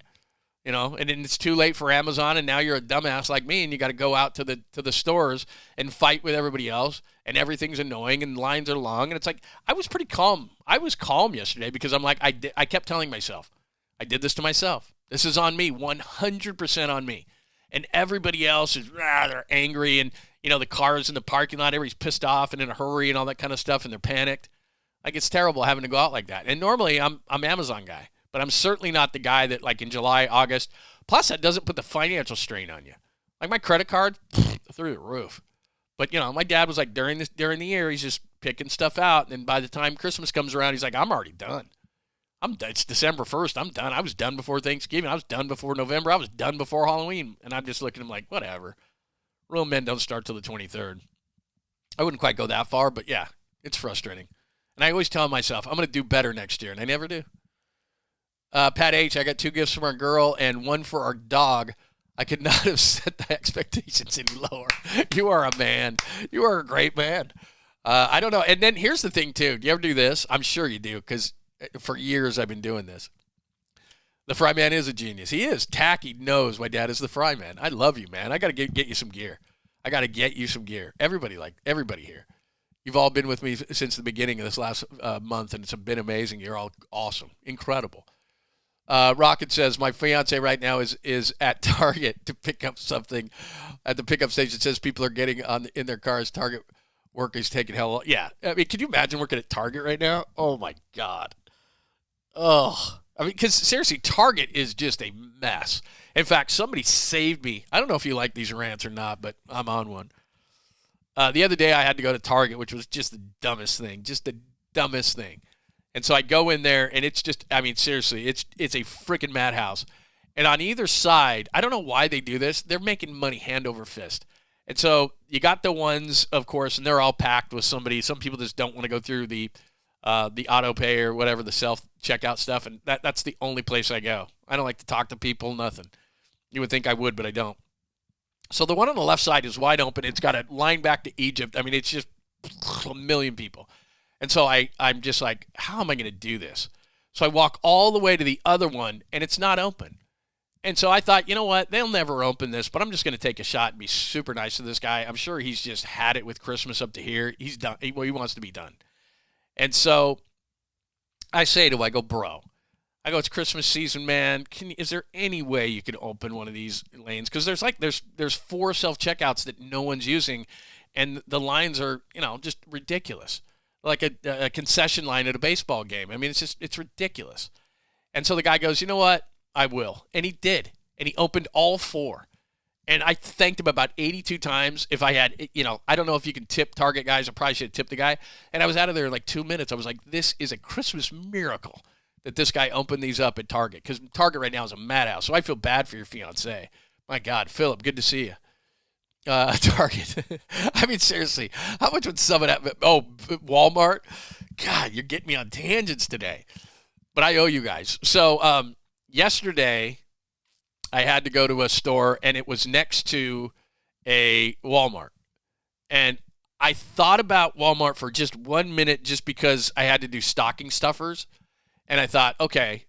And then it's too late for Amazon, and now you're a dumbass like me, and you got to go out to the stores and fight with everybody else, and everything's annoying, and lines are long, and it's like, I was pretty calm. I was calm yesterday because I'm like, I kept telling myself, I did this to myself. This is on me, 100% on me. And everybody else is rather angry, and, the cars in the parking lot, everybody's pissed off and in a hurry and all that kind of stuff, and they're panicked. Like, it's terrible having to go out like that. And normally I'm Amazon guy. But I'm certainly not the guy that, like, in July, August. Plus, that doesn't put the financial strain on you. Like my credit card, through the roof. But, my dad was like, during the year, he's just picking stuff out. And by the time Christmas comes around, he's like, I'm already done. I'm done. It's December 1st. I'm done. I was done before Thanksgiving. I was done before November. I was done before Halloween. And I'm just looking at him like, whatever. Real men don't start till the 23rd. I wouldn't quite go that far, but yeah, it's frustrating. And I always tell myself, I'm going to do better next year, and I never do. Pat H., I got 2 gifts from our girl and 1 for our dog. I could not have set the expectations any lower. You are a man. You are a great man. I don't know. And then here's the thing, too. Do you ever do this? I'm sure you do, because for years I've been doing this. The Fry Man is a genius. He is. Tacky knows my dad is the Fry Man. I love you, man. I got to get you some gear. I got to get you some gear. Everybody here. You've all been with me since the beginning of this last month, and it's been amazing. You're all awesome. Incredible. Rocket says, my fiance right now is at Target to pick up something. At the pickup station, it says people are getting in their cars. Target work is taking hell long. Yeah. I mean, can you imagine working at Target right now? Oh, my God. Oh, I mean, because seriously, Target is just a mess. In fact, somebody saved me. I don't know if you like these rants or not, but I'm on one. The other day I had to go to Target, which was just the dumbest thing. And so I go in there, and it's just, I mean, seriously, it's a freaking madhouse. And on either side, I don't know why they do this. They're making money hand over fist. And so you got the ones, of course, and they're all packed with somebody. Some people just don't want to go through the auto pay or whatever, the self-checkout stuff, and that's the only place I go. I don't like to talk to people, nothing. You would think I would, but I don't. So the one on the left side is wide open. It's got a line back to Egypt. I mean, it's just a million people. And so I'm just like, how am I going to do this? So I walk all the way to the other one, and it's not open. And so I thought, you know what? They'll never open this, but I'm just going to take a shot and be super nice to this guy. I'm sure he's just had it with Christmas up to here. He's done. He wants to be done. And so I say to him, I go, bro, it's Christmas season, man. Is there any way you could open one of these lanes? Because there's 4 self-checkouts that no one's using, and the lines are, just ridiculous. Like a concession line at a baseball game. I mean, it's ridiculous. And so the guy goes, you know what? I will. And he did. And he opened all 4. And I thanked him about 82 times. If I had, I don't know if you can tip Target guys. I probably should have tipped the guy. And I was out of there in like 2 minutes. I was like, this is a Christmas miracle that this guy opened these up at Target. Because Target right now is a madhouse. So I feel bad for your fiance. My God, Philip, good to see you. Target. I mean, seriously, how much would some of that? Oh, Walmart. God, you're getting me on tangents today. But I owe you guys. So yesterday, I had to go to a store, and it was next to a Walmart. And I thought about Walmart for just 1 minute just because I had to do stocking stuffers. And I thought, okay,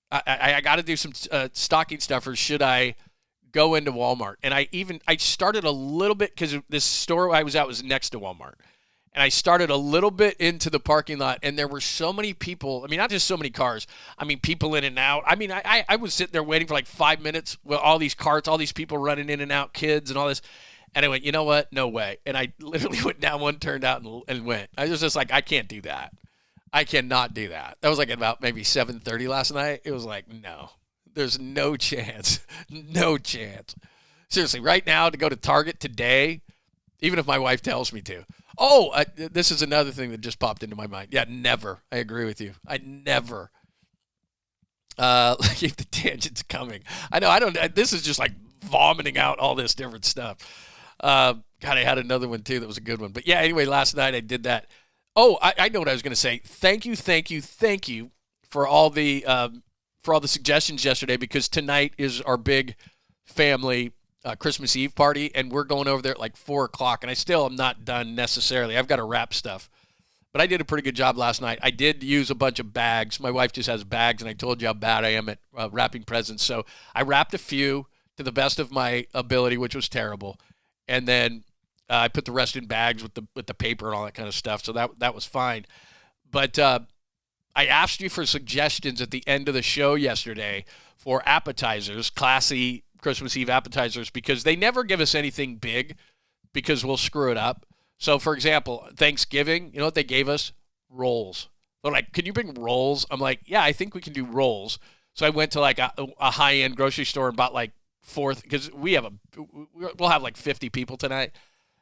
I got to do some stocking stuffers. Should I go into Walmart? And I started a little bit because this store I was at was next to Walmart. And I started a little bit into the parking lot, and there were so many people. I mean, not just so many cars. I mean, people in and out. I mean, I was sitting there waiting for like 5 minutes with all these carts, all these people running in and out, kids and all this. And I went, you know what? No way. And I literally went down one, turned out, and went. I was just like, I can't do that. I cannot do that. That was like at about maybe 7:30 last night. It was like, no. There's no chance. No chance. Seriously, right now to go to Target today, even if my wife tells me to. Oh, this is another thing that just popped into my mind. Yeah, never. I agree with you. I never. Keep the tangents coming. I know. I don't. This is just like vomiting out all this different stuff. God, I had another one too that was a good one. But yeah, anyway, last night I did that. Oh, I know what I was going to say. Thank you for all the suggestions yesterday, because tonight is our big family Christmas Eve party, and we're going over there at like 4 o'clock, and I still am not done necessarily. I've got to wrap stuff. But I did a pretty good job last night. I did use a bunch of bags. My wife just has bags, and I told you how bad I am at wrapping presents. So I wrapped a few to the best of my ability, which was terrible. And then I put the rest in bags with the paper and all that kind of stuff. So that was fine. But I asked you for suggestions at the end of the show yesterday for appetizers, classy Christmas Eve appetizers, because they never give us anything big because we'll screw it up. So, for example, Thanksgiving, you know what they gave us? Rolls. They're like, can you bring rolls? I'm like, yeah, I think we can do rolls. So I went to like a high-end grocery store and bought like fourth, because we'll have like 50 people tonight.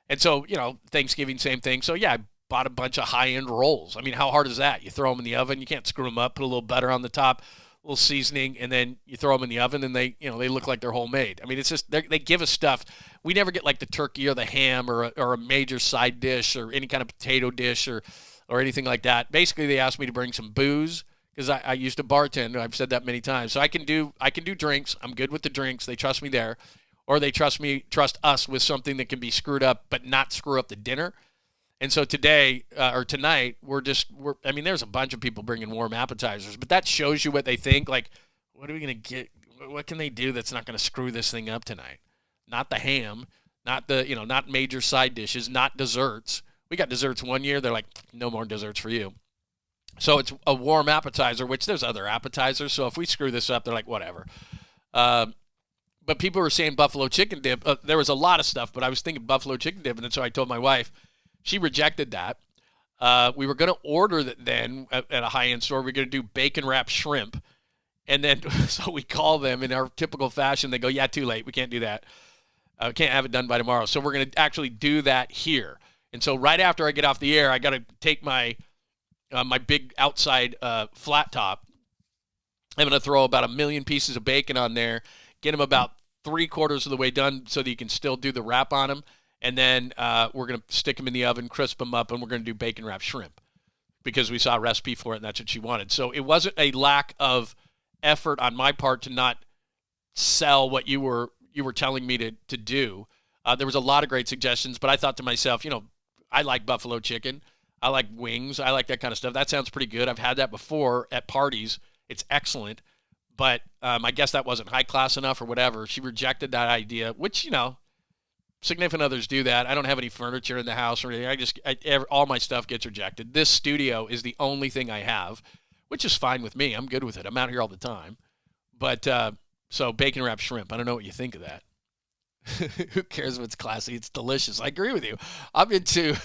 And so, Thanksgiving, same thing. So, yeah, I bought a bunch of high-end rolls. I mean, how hard is that? You throw them in the oven. You can't screw them up. Put a little butter on the top, a little seasoning, and then you throw them in the oven, and they look like they're homemade. I mean, it's just they give us stuff. We never get like the turkey or the ham or a major side dish or any kind of potato dish or anything like that. Basically, they asked me to bring some booze because I used to bartend. I've said that many times. So I can do drinks. I'm good with the drinks. They trust me there. Or they trust us with something that can be screwed up but not screw up the dinner. And so tonight, there's a bunch of people bringing warm appetizers, but that shows you what they think. Like, what are we going to get? What can they do that's not going to screw this thing up tonight? Not the ham, not major side dishes, not desserts. We got desserts one year. They're like, no more desserts for you. So it's a warm appetizer, which there's other appetizers. So if we screw this up, they're like, whatever. But people were saying buffalo chicken dip. There was a lot of stuff, but I was thinking buffalo chicken dip. And so I told my wife, she rejected that. We were going to order that then at a high-end store. We were going to do bacon wrapped shrimp. And then, so we call them in our typical fashion. They go, yeah, too late. We can't do that. Can't have it done by tomorrow. So we're going to actually do that here. And so right after I get off the air, I got to take my big outside flat top. I'm going to throw about 1 million pieces of bacon on there, get them about 3/4 of the way done so that you can still do the wrap on them. And then we're going to stick them in the oven, crisp them up, and we're going to do bacon wrapped shrimp because we saw a recipe for it, and that's what she wanted. So it wasn't a lack of effort on my part to not sell what you were telling me to do. There was a lot of great suggestions, but I thought to myself, I like buffalo chicken. I like wings. I like that kind of stuff. That sounds pretty good. I've had that before at parties. It's excellent. But I guess that wasn't high class enough or whatever. She rejected that idea, which, significant others do that. I don't have any furniture in the house or anything. All my stuff gets rejected. This studio is the only thing I have, which is fine with me. I'm good with it. I'm out here all the time. But so bacon wrapped shrimp. I don't know what you think of that. Who cares if it's classy? It's delicious. I agree with you. I'm into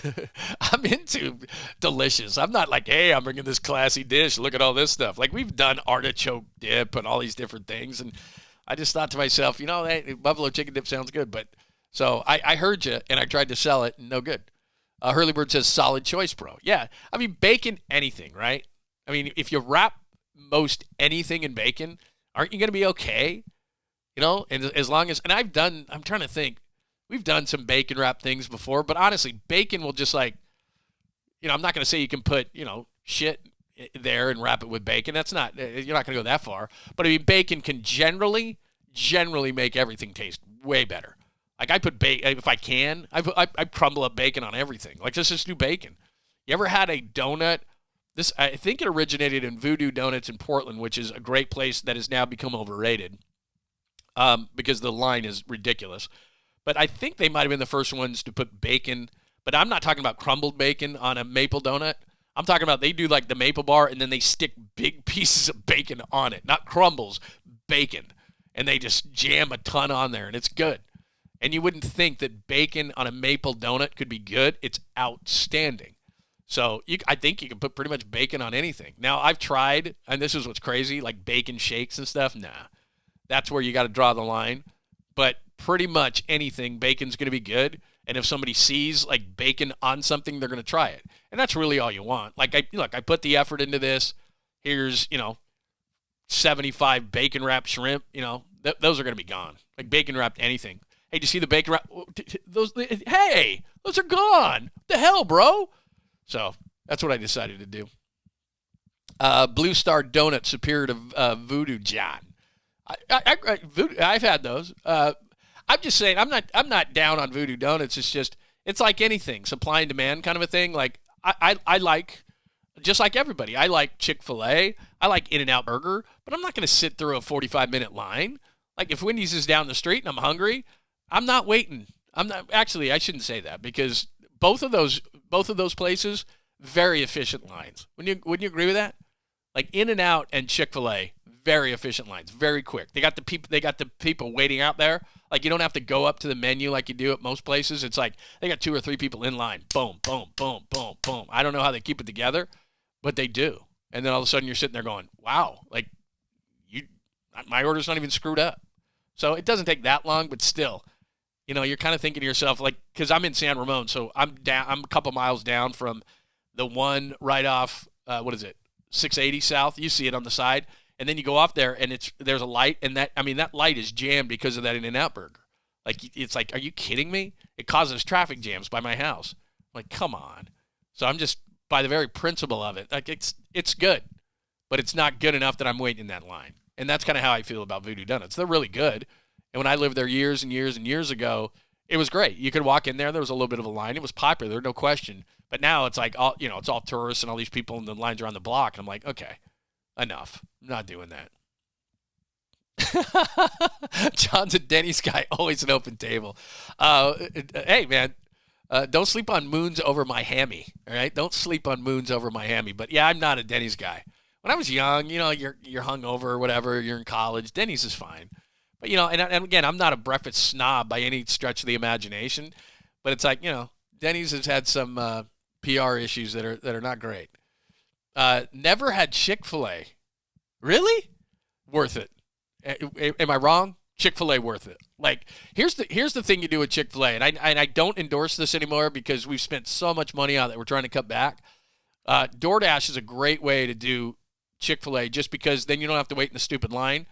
delicious. I'm not like, hey, I'm bringing this classy dish. Look at all this stuff. Like, we've done artichoke dip and all these different things. And I just thought to myself, hey, buffalo chicken dip sounds good. But so I heard you, and I tried to sell it, and no good. Hurleybird says, solid choice, bro. Yeah, I mean, bacon, anything, right? I mean, if you wrap most anything in bacon, aren't you going to be okay? And as long as, and I'm trying to think, we've done some bacon wrap things before, but honestly, bacon will just like, I'm not going to say you can put, shit there and wrap it with bacon. That's not, you're not going to go that far. But I mean, bacon can generally make everything taste way better. Like, I put bacon, if I can, I crumble up bacon on everything. Like, let's just do bacon. You ever had a donut? I think it originated in Voodoo Donuts in Portland, which is a great place that has now become overrated. Because the line is ridiculous. But I think they might have been the first ones to put bacon, but I'm not talking about crumbled bacon on a maple donut. I'm talking about they do like the maple bar and then they stick big pieces of bacon on it, not crumbles, bacon. And they just jam a ton on there and it's good. And you wouldn't think that bacon on a maple donut could be good. It's outstanding. So I think you can put pretty much bacon on anything. Now, I've tried, and this is what's crazy, like bacon shakes and stuff. Nah. That's where you got to draw the line. But pretty much anything, bacon's going to be good. And if somebody sees like bacon on something, they're going to try it. And that's really all you want. Like, I put the effort into this. Here's, 75 bacon wrapped shrimp. Those are going to be gone. Like bacon wrapped anything. Hey, do you see the bacon wrap? Those are gone. What the hell, bro? So that's what I decided to do. Blue Star Donut superior to Voodoo John. I've had those. I'm just saying I'm not down on Voodoo Donuts. It's just it's like anything, supply and demand kind of a thing. Like I like, just like everybody, I like Chick-fil-A, I like In-N-Out Burger, but I'm not going to sit through a 45-minute line. Like if Wendy's is down the street and I'm hungry, I'm not waiting. I shouldn't say that because both of those places, very efficient lines. Wouldn't you agree with that? Like In-N-Out and Chick-fil-A, very efficient lines, very quick. They got the people waiting out there. Like you don't have to go up to the menu like you do at most places. It's like they got 2 or 3 people in line. Boom, boom, boom, boom, boom. I don't know how they keep it together, but they do. And then all of a sudden you're sitting there going, "Wow, like my order's not even screwed up." So it doesn't take that long, but still, you're kind of thinking to yourself, like, because I'm in San Ramon, so I'm a couple miles down from the one right off, 680 South. You see it on the side. And then you go off there, and there's a light, and that light is jammed because of that In-N-Out burger. Like, it's like, are you kidding me? It causes traffic jams by my house. I'm like, come on. So I'm just, by the very principle of it, like, it's good, but it's not good enough that I'm waiting in that line. And that's kind of how I feel about Voodoo Donuts. They're really good. And when I lived there years and years and years ago, it was great. You could walk in there. There was a little bit of a line. It was popular, no question. But now it's like, it's all tourists and all these people, and the lines are on the block. And I'm like, okay, enough. I'm not doing that. John's a Denny's guy, always an open table. Hey, man, don't sleep on moons over my hammy, all right? Don't sleep on moons over my hammy. But, yeah, I'm not a Denny's guy. When I was young, you're hungover or whatever, you're in college, Denny's is fine. But, and again, I'm not a breakfast snob by any stretch of the imagination. But it's like, Denny's has had some PR issues that are not great. Never had Chick-fil-A. Really? Worth it. Am I wrong? Chick-fil-A worth it. Like, here's the thing you do with Chick-fil-A, and I don't endorse this anymore because we've spent so much money on it that we're trying to cut back. DoorDash is a great way to do Chick-fil-A just because then you don't have to wait in the stupid line,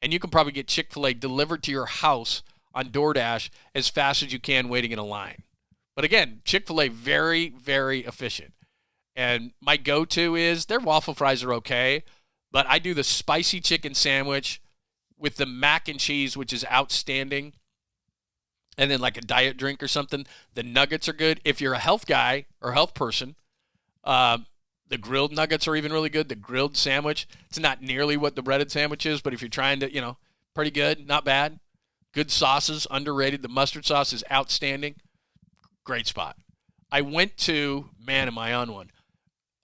and you can probably get Chick-fil-A delivered to your house on DoorDash as fast as you can waiting in a line. But again, Chick-fil-A, very, very efficient. And my go-to is their waffle fries are okay, but I do the spicy chicken sandwich with the mac and cheese, which is outstanding, and then like a diet drink or something. The nuggets are good. If you're a health guy or health person, the grilled nuggets are even really good. The grilled sandwich, it's not nearly what the breaded sandwich is, but if you're trying to, pretty good, not bad. Good sauces, underrated. The mustard sauce is outstanding. Great spot. I went to, man, am I on one.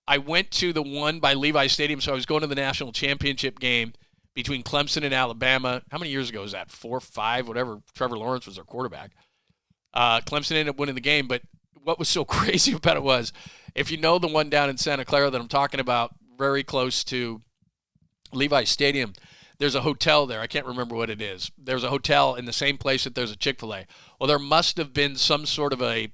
I went to the one by Levi Stadium, so I was going to the national championship game between Clemson and Alabama. How many years ago was that? 4, 5, whatever. Trevor Lawrence was their quarterback. Clemson ended up winning the game, but what was so crazy about it was, if you know the one down in Santa Clara that I'm talking about, very close to Levi Stadium, there's a hotel there. I can't remember what it is. There's a hotel in the same place that there's a Chick-fil-A. Well, there must have been some sort of a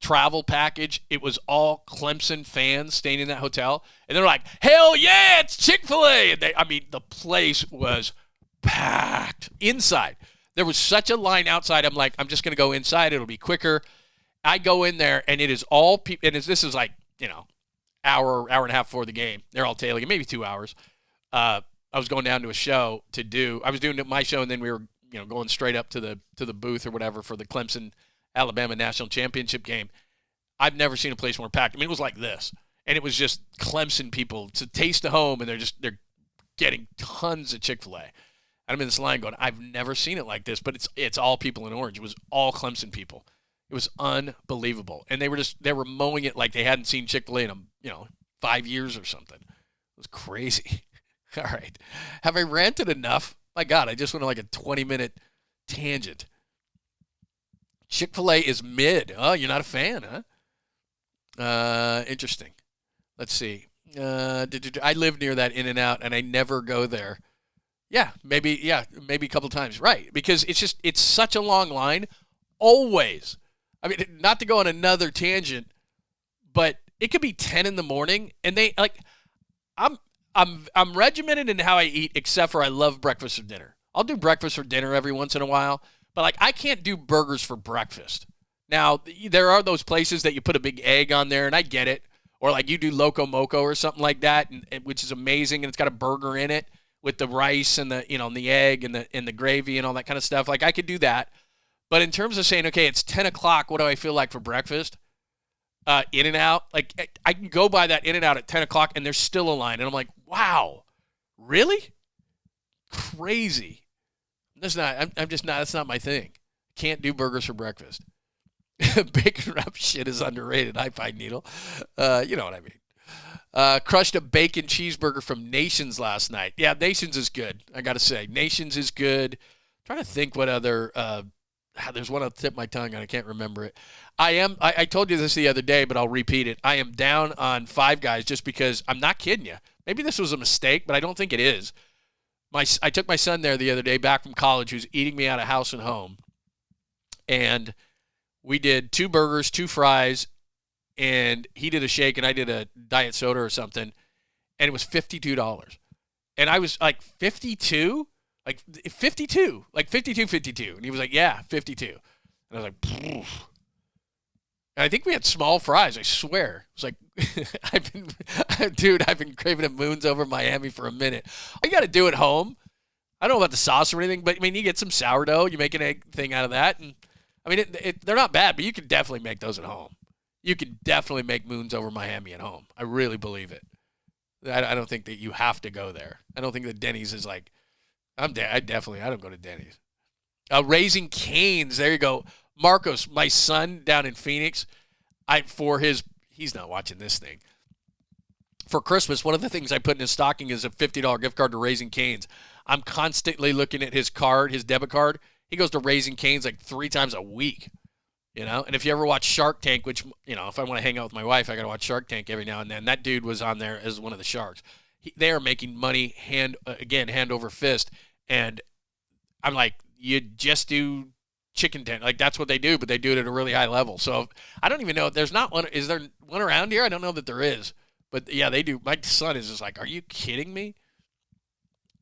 travel package. It was all Clemson fans staying in that hotel, and they're like, hell yeah, it's Chick-fil-A. And the place was packed inside. There was such a line outside. I'm like, I'm just going to go inside. It'll be quicker. I go in there, and it is all people, and this is like, hour and a half before the game. They're all tailing, maybe 2 hours. I was going down to a show I was doing my show, and then we were, going straight up to the booth or whatever for the Clemson Alabama national championship game. I've never seen a place more packed. It was like this, and it was just Clemson people. It's a taste of home, and they're getting tons of Chick-fil-A. I'm in this line going, I've never seen it like this, but it's all people in orange. It was all Clemson people. It was unbelievable, and they were mowing it like they hadn't seen Chick-fil-A in 5 years or something. It was crazy. All right, have I ranted enough? My God, I just went on like a 20-minute tangent. Chick-fil-A is mid. Oh, you're not a fan, huh? Interesting. Let's see. I live near that In-N-Out, and I never go there. Maybe a couple times. Right, because it's such a long line. Always. Not to go on another tangent, but it could be 10 in the morning, and they I'm regimented in how I eat, except for I love breakfast or dinner. I'll do breakfast or dinner every once in a while. But, I can't do burgers for breakfast. Now, there are those places that you put a big egg on there, and I get it. Or, you do Loco Moco or something like that, which is amazing, and it's got a burger in it with the rice and the, and the egg and the gravy and all that kind of stuff. I could do that. But in terms of saying, okay, it's 10 o'clock, what do I feel like for breakfast? In-N-Out. I can go by that In-N-Out at 10 o'clock, and there's still a line. And I'm like, wow, really? Crazy. That's not my thing. Can't do burgers for breakfast. Bacon wrap shit is underrated. Hi, Pine Needle. You know what I mean. Crushed a bacon cheeseburger from Nations last night. Yeah, Nations is good. I got to say. Nations is good. I'm trying to think what other, there's one on the tip of my tongue and I can't remember it. I told you this the other day, but I'll repeat it. I am down on Five Guys just because, I'm not kidding you. Maybe this was a mistake, but I don't think it is. I took my son there the other day back from college, who's eating me out of house and home. And we did 2 burgers, 2 fries, and he did a shake and I did a diet soda or something. And it was $52. And I was like, 52? Like 52? Like 52. And he was like, yeah, 52. And I was like, pfft. And I think we had small fries, I swear. It was like, I've been craving a Moons over Miami for a minute. All you got to do at home, I don't know about the sauce or anything, but I mean, you get some sourdough, you make an egg thing out of that. And I mean, they're not bad, but you can definitely make those at home. You can definitely make Moons over Miami at home. I really believe it. I don't think that you have to go there. I don't think that Denny's is like, I don't go to Denny's. Raising Cane's, there you go. Marcos, my son down in Phoenix, he's not watching this thing. For Christmas, one of the things I put in his stocking is a $50 gift card to Raising Cane's. I'm constantly looking at his debit card. He goes to Raising Cane's like 3 times a week, And if you ever watch Shark Tank, which, if I want to hang out with my wife, I got to watch Shark Tank every now and then. That dude was on there as one of the sharks. They are making money hand over fist. And I'm like, you just do chicken tent. Like, that's what they do, but they do it at a really high level. So I don't even know if there's not one. Is there one around here? I don't know that there is. But, yeah, they do. My son is just like, are you kidding me?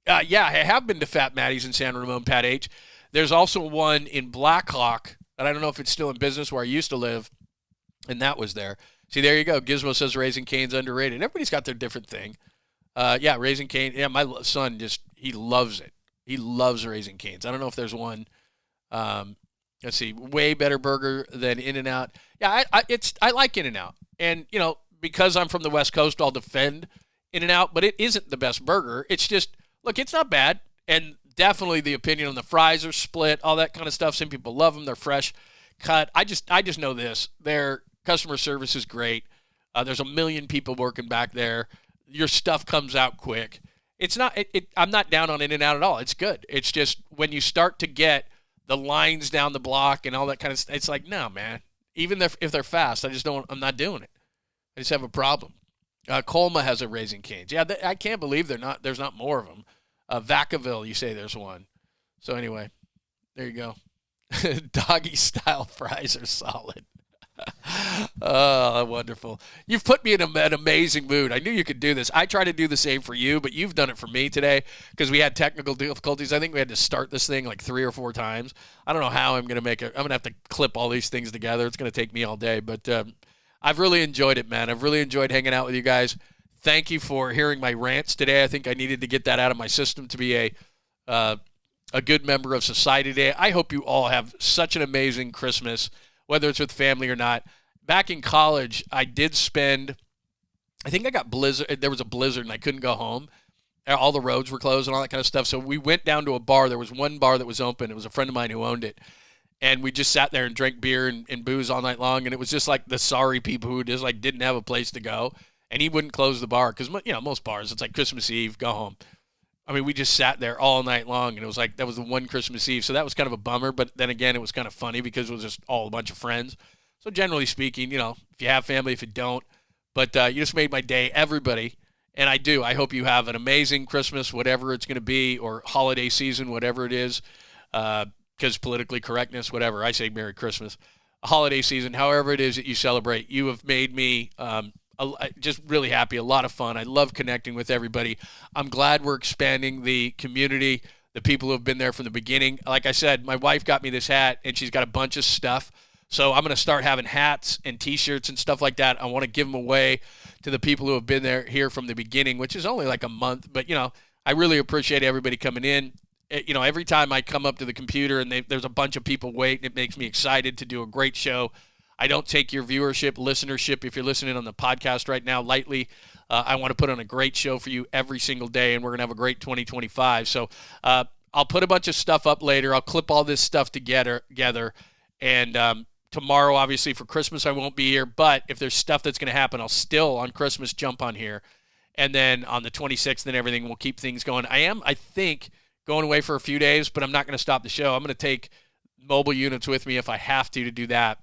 Yeah, I have been to Fat Maddie's in San Ramon, Pat H. There's also one in Blackhawk, and I don't know if it's still in business where I used to live, and that was there. See, there you go. Gizmo says Raising Cane's underrated. Everybody's got their different thing. Yeah, Raising Cane. Yeah, my son he loves it. He loves Raising Cane's. I don't know if there's one. Let's see, way better burger than In-N-Out. Yeah, I like In-N-Out, and because I'm from the West Coast, I'll defend In-N-Out, but it isn't the best burger. It's just, look, it's not bad, and definitely the opinion on the fries are split, all that kind of stuff. Some people love them; they're fresh cut. I just know this: their customer service is great. There's a million people working back there. Your stuff comes out quick. It's not. I'm not down on In-N-Out at all. It's good. It's just when you start to get the lines down the block and all that kind of stuff, it's like, no, man. Even if they're fast, I'm not doing it. I just have a problem. Colma has a Raising Cane's. Yeah, I can't believe there's not more of them. Vacaville, you say there's one. So anyway, there you go. Doggy style fries are solid. Oh, wonderful. You've put me in an amazing mood. I knew you could do this. I try to do the same for you, but you've done it for me today because we had technical difficulties. I think we had to start this thing like 3 or 4 times. I don't know how I'm going to make it. I'm going to have to clip all these things together. It's going to take me all day, but I've really enjoyed it, man. I've really enjoyed hanging out with you guys. Thank you for hearing my rants today. I think I needed to get that out of my system to be a good member of society today. I hope you all have such an amazing Christmas, whether it's with family or not. Back in college, I did spend, I think I got blizzard. There was a blizzard and I couldn't go home. All the roads were closed and all that kind of stuff. So we went down to a bar. There was one bar that was open. It was a friend of mine who owned it. And we just sat there and drank beer and booze all night long. And it was just like the sorry people who just like didn't have a place to go. And he wouldn't close the bar because, most bars, it's like Christmas Eve, go home. I mean, we just sat there all night long. And it was like, that was the one Christmas Eve. So that was kind of a bummer. But then again, it was kind of funny because it was just all a bunch of friends. So generally speaking, if you have family, if you don't. But you just made my day, everybody. And I do. I hope you have an amazing Christmas, whatever it's going to be, or holiday season, whatever it is. Because politically correctness, whatever. I say Merry Christmas. A holiday season, however it is that you celebrate. You have made me just really happy, a lot of fun. I love connecting with everybody. I'm glad we're expanding the community, the people who have been there from the beginning. Like I said, my wife got me this hat, and she's got a bunch of stuff. So I'm going to start having hats and T-shirts and stuff like that. I want to give them away to the people who have been here from the beginning, which is only like a month. But, I really appreciate everybody coming in. Every time I come up to the computer and there's a bunch of people waiting, it makes me excited to do a great show. I don't take your viewership, listenership, if you're listening on the podcast right now, lightly. I want to put on a great show for you every single day, and we're going to have a great 2025. So I'll put a bunch of stuff up later. I'll clip all this stuff together. And tomorrow, obviously, for Christmas, I won't be here. But if there's stuff that's going to happen, I'll still, on Christmas, jump on here. And then on the 26th and everything, we'll keep things going. I think, going away for a few days, but I'm not going to stop the show. I'm going to take mobile units with me if I have to do that.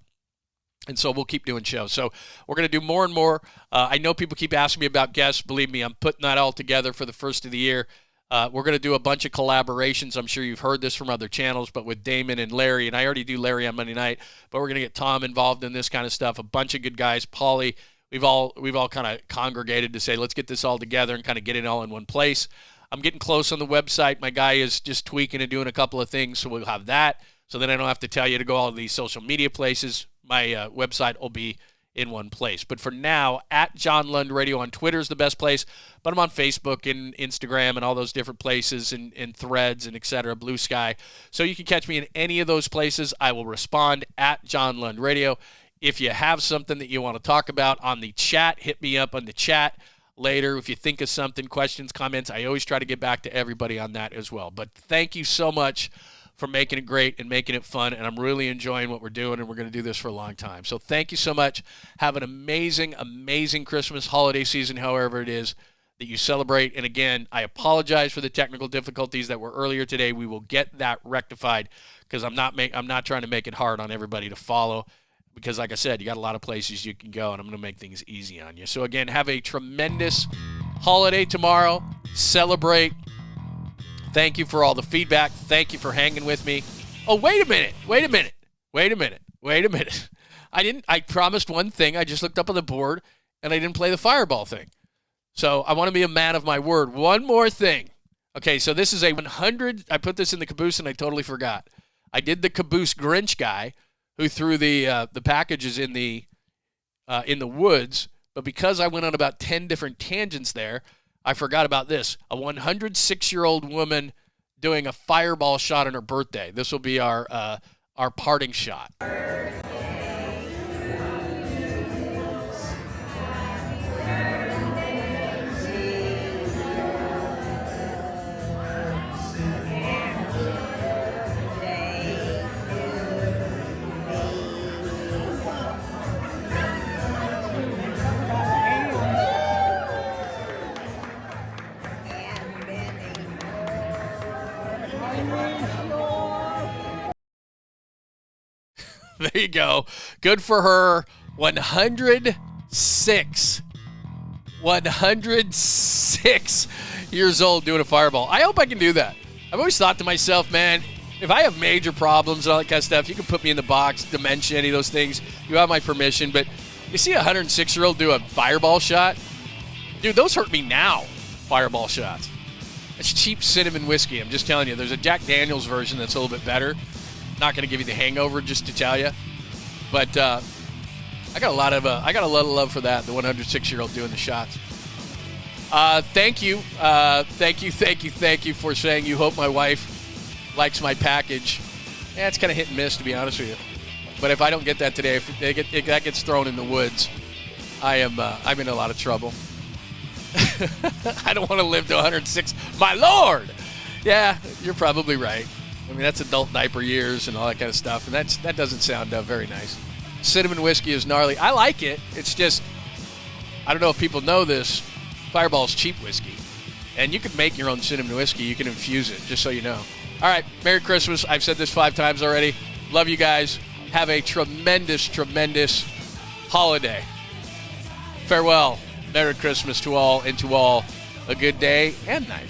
And so we'll keep doing shows. So we're going to do more and more. I know people keep asking me about guests. Believe me, I'm putting that all together for the first of the year. We're going to do a bunch of collaborations. I'm sure you've heard this from other channels, but with Damon and Larry, and I already do Larry on Monday night, but we're going to get Tom involved in this kind of stuff. A bunch of good guys. Paulie, we've all kind of congregated to say, let's get this all together and kind of get it all in one place. I'm getting close on the website. My guy is just tweaking and doing a couple of things, so we'll have that. So then I don't have to tell you to go all of these social media places. My website will be in one place. But for now, at John Lund Radio on Twitter is the best place, but I'm on Facebook and Instagram and all those different places and Threads and et cetera, Blue Sky. So you can catch me in any of those places. I will respond at John Lund Radio. If you have something that you want to talk about on the chat, hit me up on the chat later. If you think of something, questions, comments, I always try to get back to everybody on that as well. But thank you so much for making it great and making it fun, and I'm really enjoying what we're doing, and we're going to do this for a long time. So thank you so much. Have an amazing, amazing Christmas holiday season, however it is that you celebrate. And again, I apologize for the technical difficulties that were earlier today. We will get that rectified because I'm not trying to make it hard on everybody to follow because, like I said, you got a lot of places you can go, and I'm going to make things easy on you. So again, have a tremendous holiday tomorrow. Celebrate. Thank you for all the feedback. Thank you for hanging with me. Oh, wait a minute. I promised one thing. I just looked up on the board, and I didn't play the fireball thing. So I want to be a man of my word. One more thing. Okay, so this is a 100. I put this in the Caboose, and I totally forgot. I did the Caboose Grinch guy who threw the packages in the woods, but because I went on about 10 different tangents there, I forgot about this. A 106-year-old woman doing a fireball shot on her birthday. This will be our parting shot. There you go. Good for her. 106 years old doing a fireball. I hope I can do that. I've always thought to myself, man, if I have major problems and all that kind of stuff, you can put me in the box, dementia, any of those things. You have my permission. But you see a 106-year-old do a fireball shot? Dude, those hurt me now, fireball shots. It's cheap cinnamon whiskey. I'm just telling you. There's a Jack Daniels version that's a little bit better. Not going to give you the hangover, just to tell you, but I got a lot of love for that. The 106-year-old doing the shots. Thank you for saying you hope my wife likes my package. Yeah, it's kind of hit and miss, to be honest with you. But if I don't get that today, if that gets thrown in the woods, I'm in a lot of trouble. I don't want to live to 106. My Lord. Yeah, you're probably right. I mean, that's adult diaper years and all that kind of stuff, and that doesn't sound very nice. Cinnamon whiskey is gnarly. I like it. It's just, I don't know if people know this, Fireball's cheap whiskey, and you can make your own cinnamon whiskey. You can infuse it, just so you know. All right, Merry Christmas. I've said this 5 times already. Love you guys. Have a tremendous, tremendous holiday. Farewell. Merry Christmas to all, and to all a good day and night.